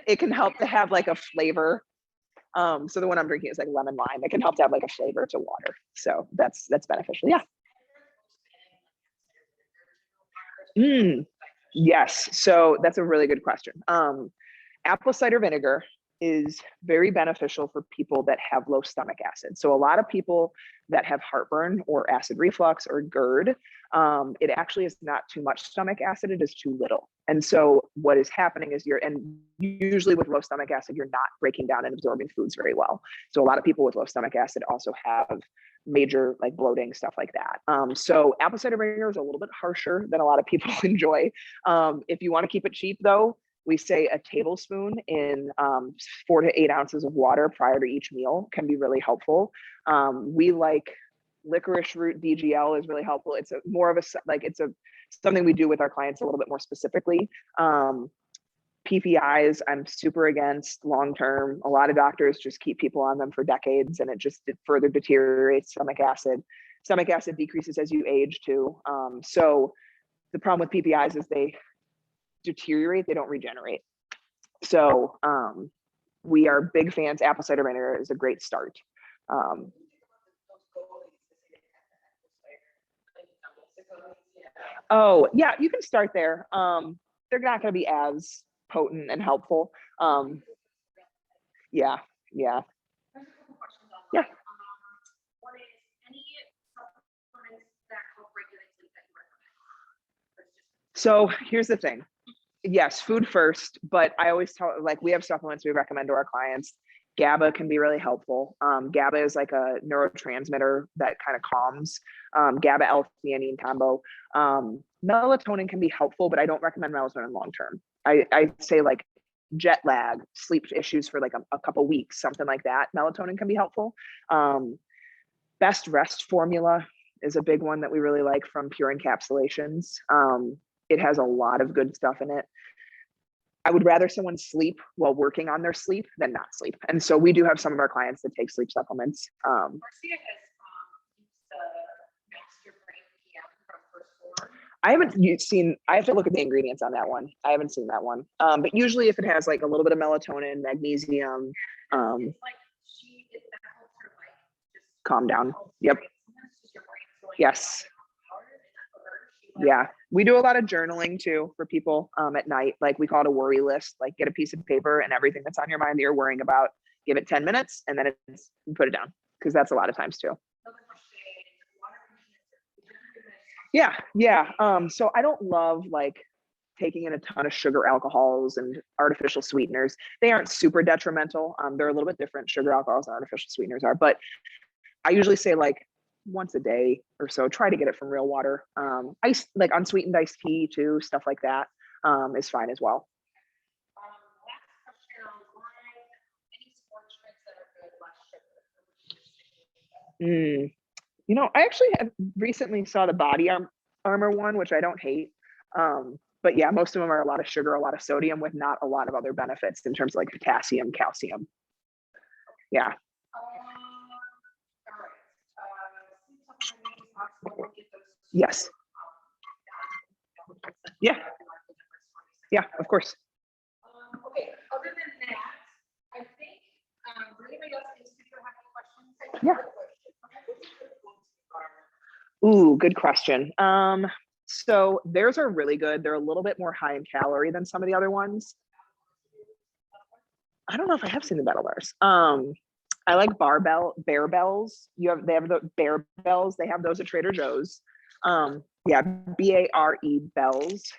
it can help to have like a flavor. So the one I'm drinking is like lemon lime. It can help to have like a flavor to water. So that's beneficial. Yeah. Yes. So that's a really good question. Apple cider vinegar is very beneficial for people that have low stomach acid. So a lot of people that have heartburn or acid reflux or GERD, it actually is not too much stomach acid, it is too little. And so what is happening is and usually with low stomach acid, you're not breaking down and absorbing foods very well. So a lot of people with low stomach acid also have major like bloating, stuff like that. So apple cider vinegar is a little bit harsher than a lot of people enjoy. If you want to keep it cheap though, we say a tablespoon in 4 to 8 ounces of water prior to each meal can be really helpful. We like licorice root DGL is really helpful. It's more of a, like, it's something we do with our clients a little bit more specifically. PPIs, I'm super against long-term. A lot of doctors just keep people on them for decades, and it further deteriorates stomach acid. Stomach acid decreases as you age too. So the problem with PPIs is they deteriorate, they don't regenerate. So we are big fans. Apple cider vinegar is a great start. Oh yeah, you can start there. They're not going to be as potent and helpful. Yeah. There's a couple questions on Yeah. that. One is, any supplements that help regulate sleep that you recommend? Or it's just- So here's the thing. Yes, food first, but I always tell, like, we have supplements we recommend to our clients. GABA can be really helpful. GABA is like a neurotransmitter that kind of calms. GABA L-theanine combo. Melatonin can be helpful, but I don't recommend melatonin long term. I say like jet lag, sleep issues for like a couple weeks, something like that. Melatonin can be helpful. Best Rest formula is a big one that we really like from Pure Encapsulations. It has a lot of good stuff in it. I would rather someone sleep while working on their sleep than not sleep. And so we do have some of our clients that take sleep supplements. Marcia has used the Master Brain PM from First Form. I haven't seen, I have to look at the ingredients on that one. I haven't seen that one. But usually if it has like a little bit of melatonin, magnesium, It's like that helps her like just calm down. Yep. sometimes it's just your brain going Yes. hours, and that's what her, she likes. Yeah. We do a lot of journaling too for people at night. Like we call it a worry list, like get a piece of paper and everything that's on your mind that you're worrying about, give it 10 minutes and then put it down. Cause that's a lot of times too. Another question, water retention. Yeah. So I don't love like taking in a ton of sugar alcohols and artificial sweeteners. They aren't super detrimental. They're a little bit different. Sugar alcohols and artificial sweeteners are, but I usually say like once a day or so, try to get it from real water. Ice, like unsweetened iced tea too, stuff like that is fine as well. Last question online, any sports drinks that are good, less sugar? You know, I actually have recently saw the Body Armor one, which I don't hate. But yeah, most of them are a lot of sugar, a lot of sodium with not a lot of other benefits in terms of like potassium, calcium. Yeah. Yes. Yeah. Yeah, of course. Okay, other than that, I think, does anybody else in the studio have any questions? Yeah. Ooh, good question. So theirs are really good. They're a little bit more high in calorie than some of the other ones. I don't know if I have seen the Battle Bars. I like Bear Bells. They have the Bear Bells. They have those at Trader Joe's. Yeah, BARE Bells.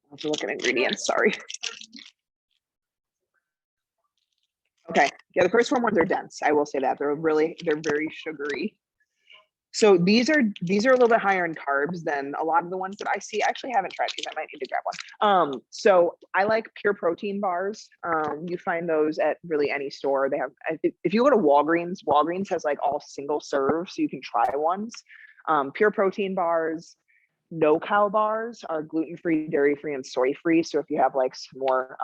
I have to look at ingredients, sorry. Okay, yeah, the first ones are dense. I will say that they're very sugary. So these are a little bit higher in carbs than a lot of the ones that I see. I actually haven't tried these. I might need to grab one. So I like Pure Protein bars. You find those at really any store. They have, if you go to Walgreens has like all single serve, so you can try ones. Pure Protein bars, no cow bars are gluten-free, dairy-free, and soy-free. So if you have like some more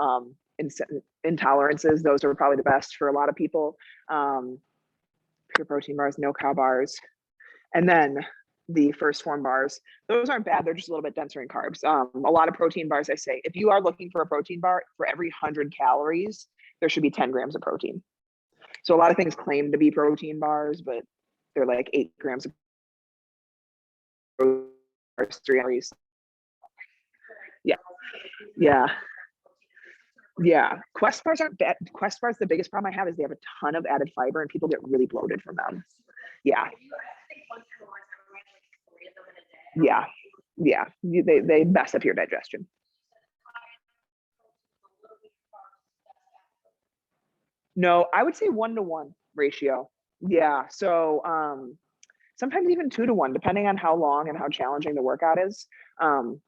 intolerances, those are probably the best for a lot of people. Pure Protein bars, no cow bars. And then the First Form bars, those aren't bad. They're just a little bit denser in carbs. A lot of protein bars, I say, if you are looking for a protein bar, for every 100 calories, there should be 10 grams of protein. So a lot of things claim to be protein bars, but they're like 8 grams of protein, 3 calories. Yeah. Quest bars aren't bad. Quest bars, the biggest problem I have is they have a ton of added fiber and people get really bloated from them. Yeah. They mess up your digestion. No, I would say 1-to-1 ratio. Yeah. So sometimes even 2-to-1, depending on how long and how challenging the workout is.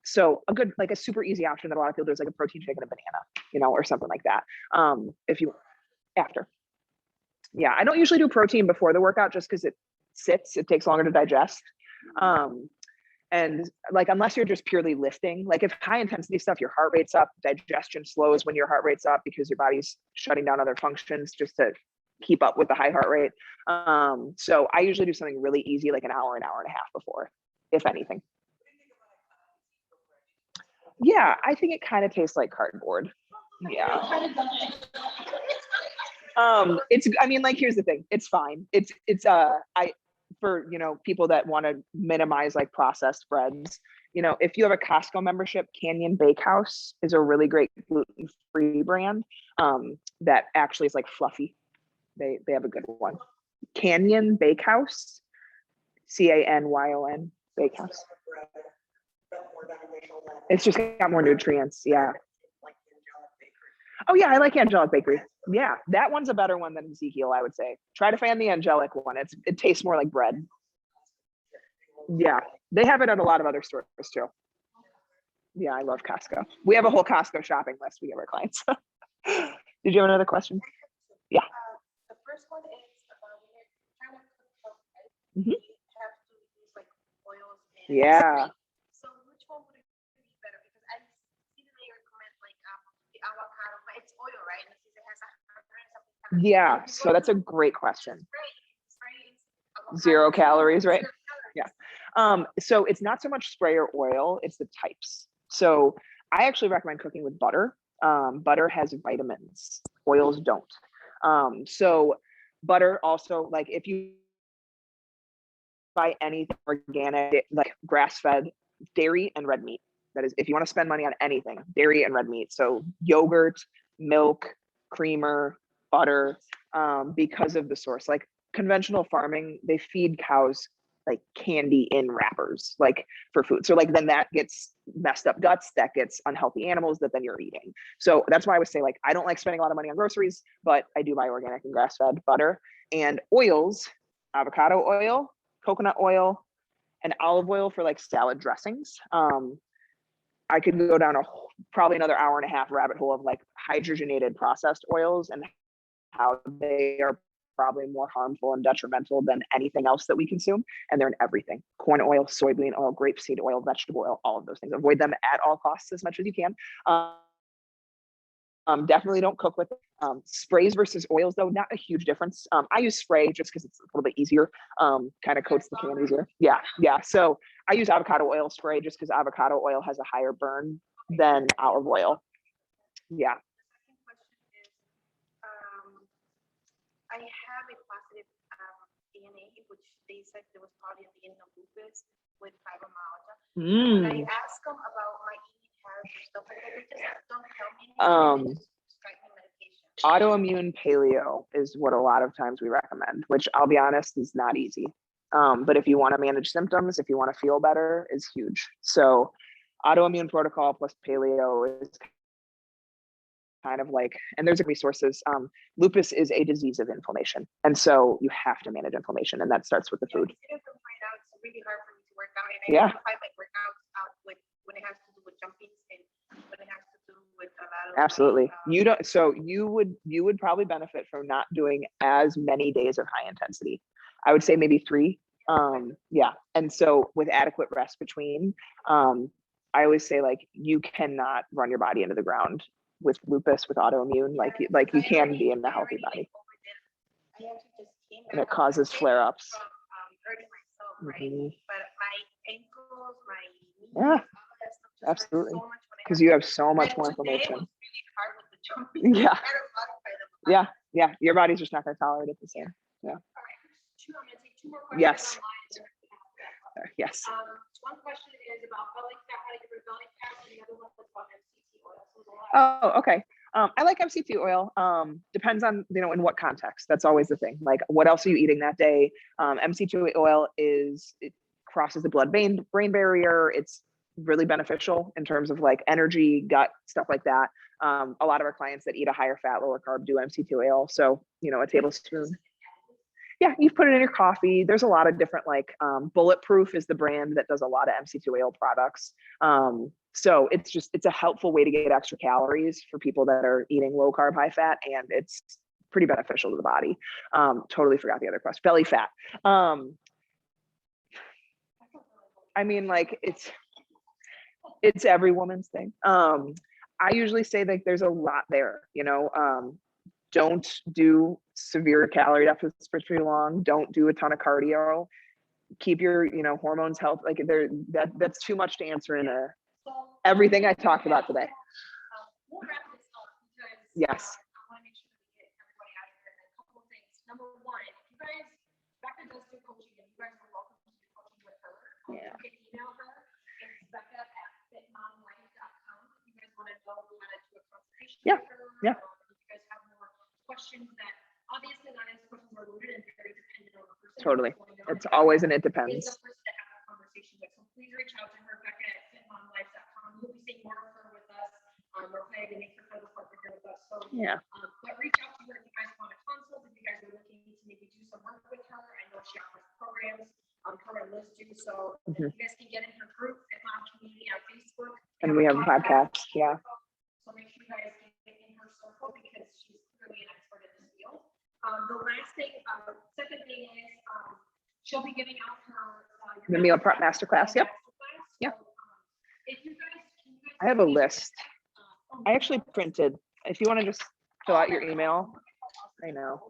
So a super easy option that a lot of people do is like a protein shake and a banana, or something like that. If you after. Yeah, I don't usually do protein before the workout just because it takes longer to digest. And like, unless you're just purely lifting, like if high intensity stuff, your heart rate's up, digestion slows when your heart rate's up because your body's shutting down other functions just to keep up with the high heart rate. So I usually do something really easy, like an hour and a half before, if anything. Yeah, I think it kind of tastes like cardboard. Yeah. I mean, like, here's the thing. It's fine. For, people that want to minimize like processed breads, if you have a Costco membership, Canyon Bakehouse is a really great gluten-free brand that actually is like fluffy. They have a good one. Canyon Bakehouse, CANYON Bakehouse. It's just got more nutrients. Yeah. Oh yeah, I like Angelic Bakery. Yeah, that one's a better one than Ezekiel, I would say. Try to find the Angelic one. It tastes more like bread. Yeah, they have it at a lot of other stores too. Yeah, I love Costco. We have a whole Costco shopping list we give our clients. Did you have another question? Yeah. The first one is about when you're trying to cook healthy, Mhm. you have to use like oils and Yeah. so which one would it be better? Because I see that they recommend like the avocado, but it's oil, right? And it says it has 100 something. Yeah, so that's a great question. Zero calories, right? Yeah. So it's not so much spray or oil, it's the types. So I actually recommend cooking with butter. Butter has vitamins, oils don't. So butter also, like if you buy anything organic, like grass-fed, dairy and red meat. That is, if you want to spend money on anything, dairy and red meat. So yogurt, milk, creamer, butter, because of the source. Like conventional farming, they feed cows like candy in wrappers, like for food. So like then that gets messed up guts, that gets unhealthy animals that then you're eating. So that's why I would say, like, I don't like spending a lot of money on groceries, but I do buy organic and grass-fed butter and oils, avocado oil, coconut oil, and olive oil for like salad dressings. I could go down probably another hour and a half rabbit hole of like hydrogenated processed oils and how they are probably more harmful and detrimental than anything else that we consume. And they're in everything: corn oil, soybean oil, grapeseed oil, vegetable oil, all of those things. Avoid them at all costs as much as you can. Definitely don't cook with sprays versus oils, though, not a huge difference. I use spray just because it's a little bit easier, kind of coats the can easier. Yeah. So I use avocado oil spray just because avocado oil has a higher burn than olive oil. Yeah. The second question is, I have a positive DNA, which they said there was probably a beginning of lupus with fibromyalgia. When I ask them about my eating habits, stuff like that, they just don't tell me anything. They just prescribe me medication. Autoimmune paleo is what a lot of times we recommend, which I'll be honest is not easy. But if you want to manage symptoms, if you want to feel better, is huge. So autoimmune protocol plus paleo is kind of like, and there's resources. Lupus is a disease of inflammation. And so you have to manage inflammation, and that starts with the food. It's really hard for me to work out. And Yeah. I find like workouts out with when it has to do with jumping and when it has to do with a lot of Absolutely. You would probably benefit from not doing as many days of high intensity. I would say maybe 3. Yeah. And so with adequate rest between, I always say, like, you cannot run your body into the ground with lupus, with autoimmune, like you can be in a healthy body. I actually just came And it causes flare-ups. from hurting myself, right? Mhm. But my ankles, my knees, Yeah, all of that stuff just hurt absolutely. so much when I Because had you to- have so much And more today inflammation. was really hard with the jumping. Yeah. I had to modify them a lot. Yeah. Your body's just not going to tolerate it the same. All right, I'm gonna take 2 more questions. Yes. Online. Yes. One question is about belly fat, how to get rid of belly fat, and the other one was about MCT oil. So there's a lot. Oh, okay. I like MCT oil. Depends on, in what context. That's always the thing. Like, what else are you eating that day? MCT oil it crosses the blood-brain barrier. It's really beneficial in terms of like energy, gut, stuff like that. A lot of our clients that eat a higher fat, lower carb do MCT oil. So, a tablespoon. Yeah, you put it in your coffee. There's a lot of different, like, Bulletproof is the brand that does a lot of MCT oil products. So it's a helpful way to get extra calories for people that are eating low carb, high fat, and it's pretty beneficial to the body. Totally forgot the other question. Belly fat. I mean, like it's every woman's thing. I usually say like there's a lot there, don't do severe calorie deficits for too long. Don't do a ton of cardio. Keep your, hormones healthy. Like that's too much to answer in everything I talked about today. We'll wrap this up because Yes. I want to make sure we get everybody out of here. And a couple of things. Number one, if you guys, Becca does do coaching, and you guys are welcome to do coaching with her. Yeah. You can email her. It's Becca@FitMomLife.com. If you guys want to know how to do a consultation Yeah. with her. Yeah. If you guys have more questions that obviously not as questions are loaded and very dependent on the person. Totally. who's going on. It's always an it Is depends. the person to have a conversation with. So please reach out to her, Becca@FitMomLife.com. We'll be seeing more of her with us. We're planning to make her further partner here with us. So, Yeah. but reach out to her if you guys want a consult, if you guys are looking to maybe do some work with her. I know she offers programs, her and Liz do. So you guys can get in her group, FitMom Community on Facebook. And we have a podcast. Yeah. So make sure you guys get in her circle because she's clearly an expert in this field. The last thing, second thing is she'll be giving out her The meal prep masterclass. Yep. masterclass. Yep. So, if you guys, I have a list. I actually printed. If you want to just fill out your email. I know.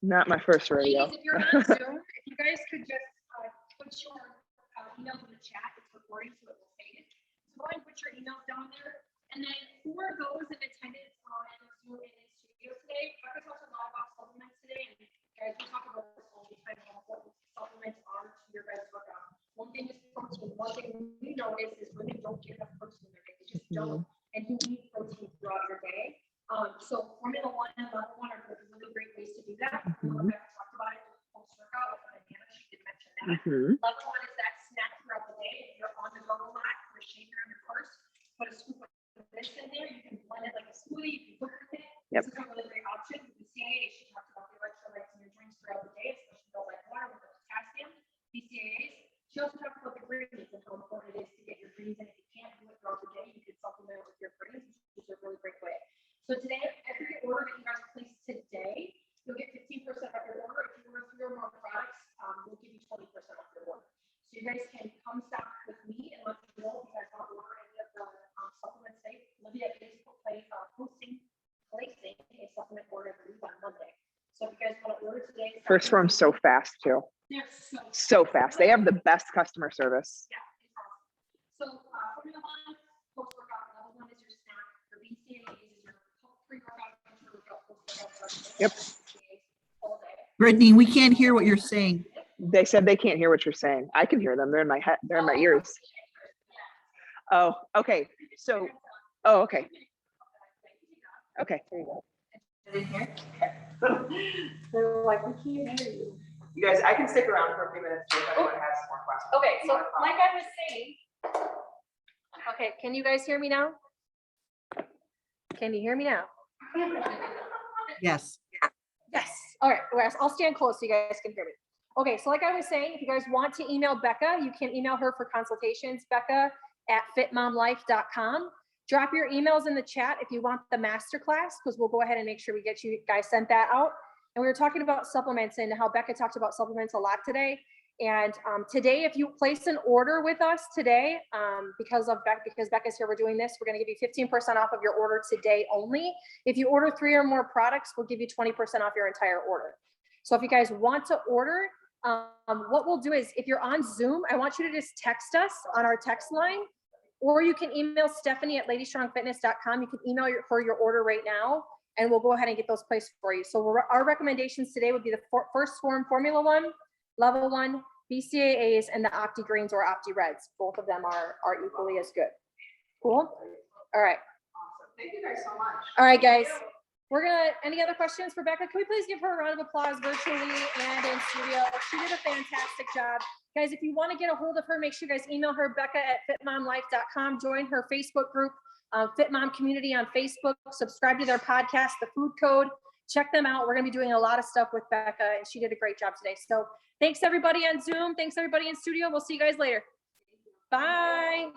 Not my first rodeo. Ladies, if you're on Zoom, if you guys could just put your email in the chat, it's recording, so it will save it. So go ahead and put your emails down there. And then for those in attendance on Zoom and in studio today, Becca talked a lot about supplements today. And guys, we talk about this all the time, how important supplements are to your guys' workout. One thing is protein. One thing we notice is women don't get enough protein in their day. They just don't. And you need protein throughout your day. So Formula 1 and Level 1 are really great ways to do that. Becca talked about it post-workout with Diana. She did mention that. Level 1 is that snack throughout the day. If you're on the go a lot, put a shaker in your purse, put a scoop of this in there. You can blend it like a smoothie. You can cook with it. Yep. This is a really great option. BCAAs, she talked about the electrolytes in your drinks throughout the day, especially those like water with the potassium. BCAAs. She also talked about the greens and how important it is to get your greens in. If you can't do it throughout the day, you can supplement with your greens, which is a really great way. So today, every order that you guys place today, you'll get 15% off your order. If you order 3 or more products, we'll give you 20% off your order. So you guys can come stop with me and let me know if you guys want to order any of the supplements today. Olivia is placing a supplement order for you on Monday. So if you guys want to order today. First Form's so fast too. They're So fast. They have the best customer service. Yeah, it's awesome. So Formula 1, post-workout, Level 1 is your snack. Your BCAAs is your pre-workout, intra-workout, post-workout. Yep. All day. Brittany, we can't hear what you're saying. They said they can't hear what you're saying. I can hear them. They're in my head. They're in my ears. Oh, okay. So, oh, okay. Okay, there you go. They're like, we can't hear you. You guys, I can stick around for a few minutes if anyone has more questions. Okay, so like I was saying, okay, can you guys hear me now? Can you hear me now? Yes. Yes. All right, I'll stand close so you guys can hear me. Okay, so like I was saying, if you guys want to email Becca, you can email her for consultations, Becca@FitMomLife.com. Drop your emails in the chat if you want the masterclass, because we'll go ahead and make sure we get you guys sent that out. And we were talking about supplements and how Becca talked about supplements a lot today. And today, if you place an order with us today, because Becca's here, we're doing this, we're going to give you 15% off of your order today only. If you order 3 or more products, we'll give you 20% off your entire order. So if you guys want to order, what we'll do is if you're on Zoom, I want you to just text us on our text line, or you can email Stephanie@ladystrongfitness.com. You can email her your order right now, and we'll go ahead and get those placed for you. So our recommendations today would be the First Form Formula 1, Level 1, BCAAs, and the Opti Greens or Opti Reds. Both of them are equally as good. Cool? All right. Awesome. Thank you guys so much. All right, guys. Any other questions for Becca? Can we please give her a round of applause virtually and in studio? She did a fantastic job. Guys, if you want to get a hold of her, make sure you guys email her, Becca@FitMomLife.com. Join her Facebook group, FitMom Community on Facebook. Subscribe to their podcast, The Food Code. Check them out. We're going to be doing a lot of stuff with Becca, and she did a great job today. So thanks, everybody on Zoom. Thanks, everybody in studio. We'll see you guys later. Bye.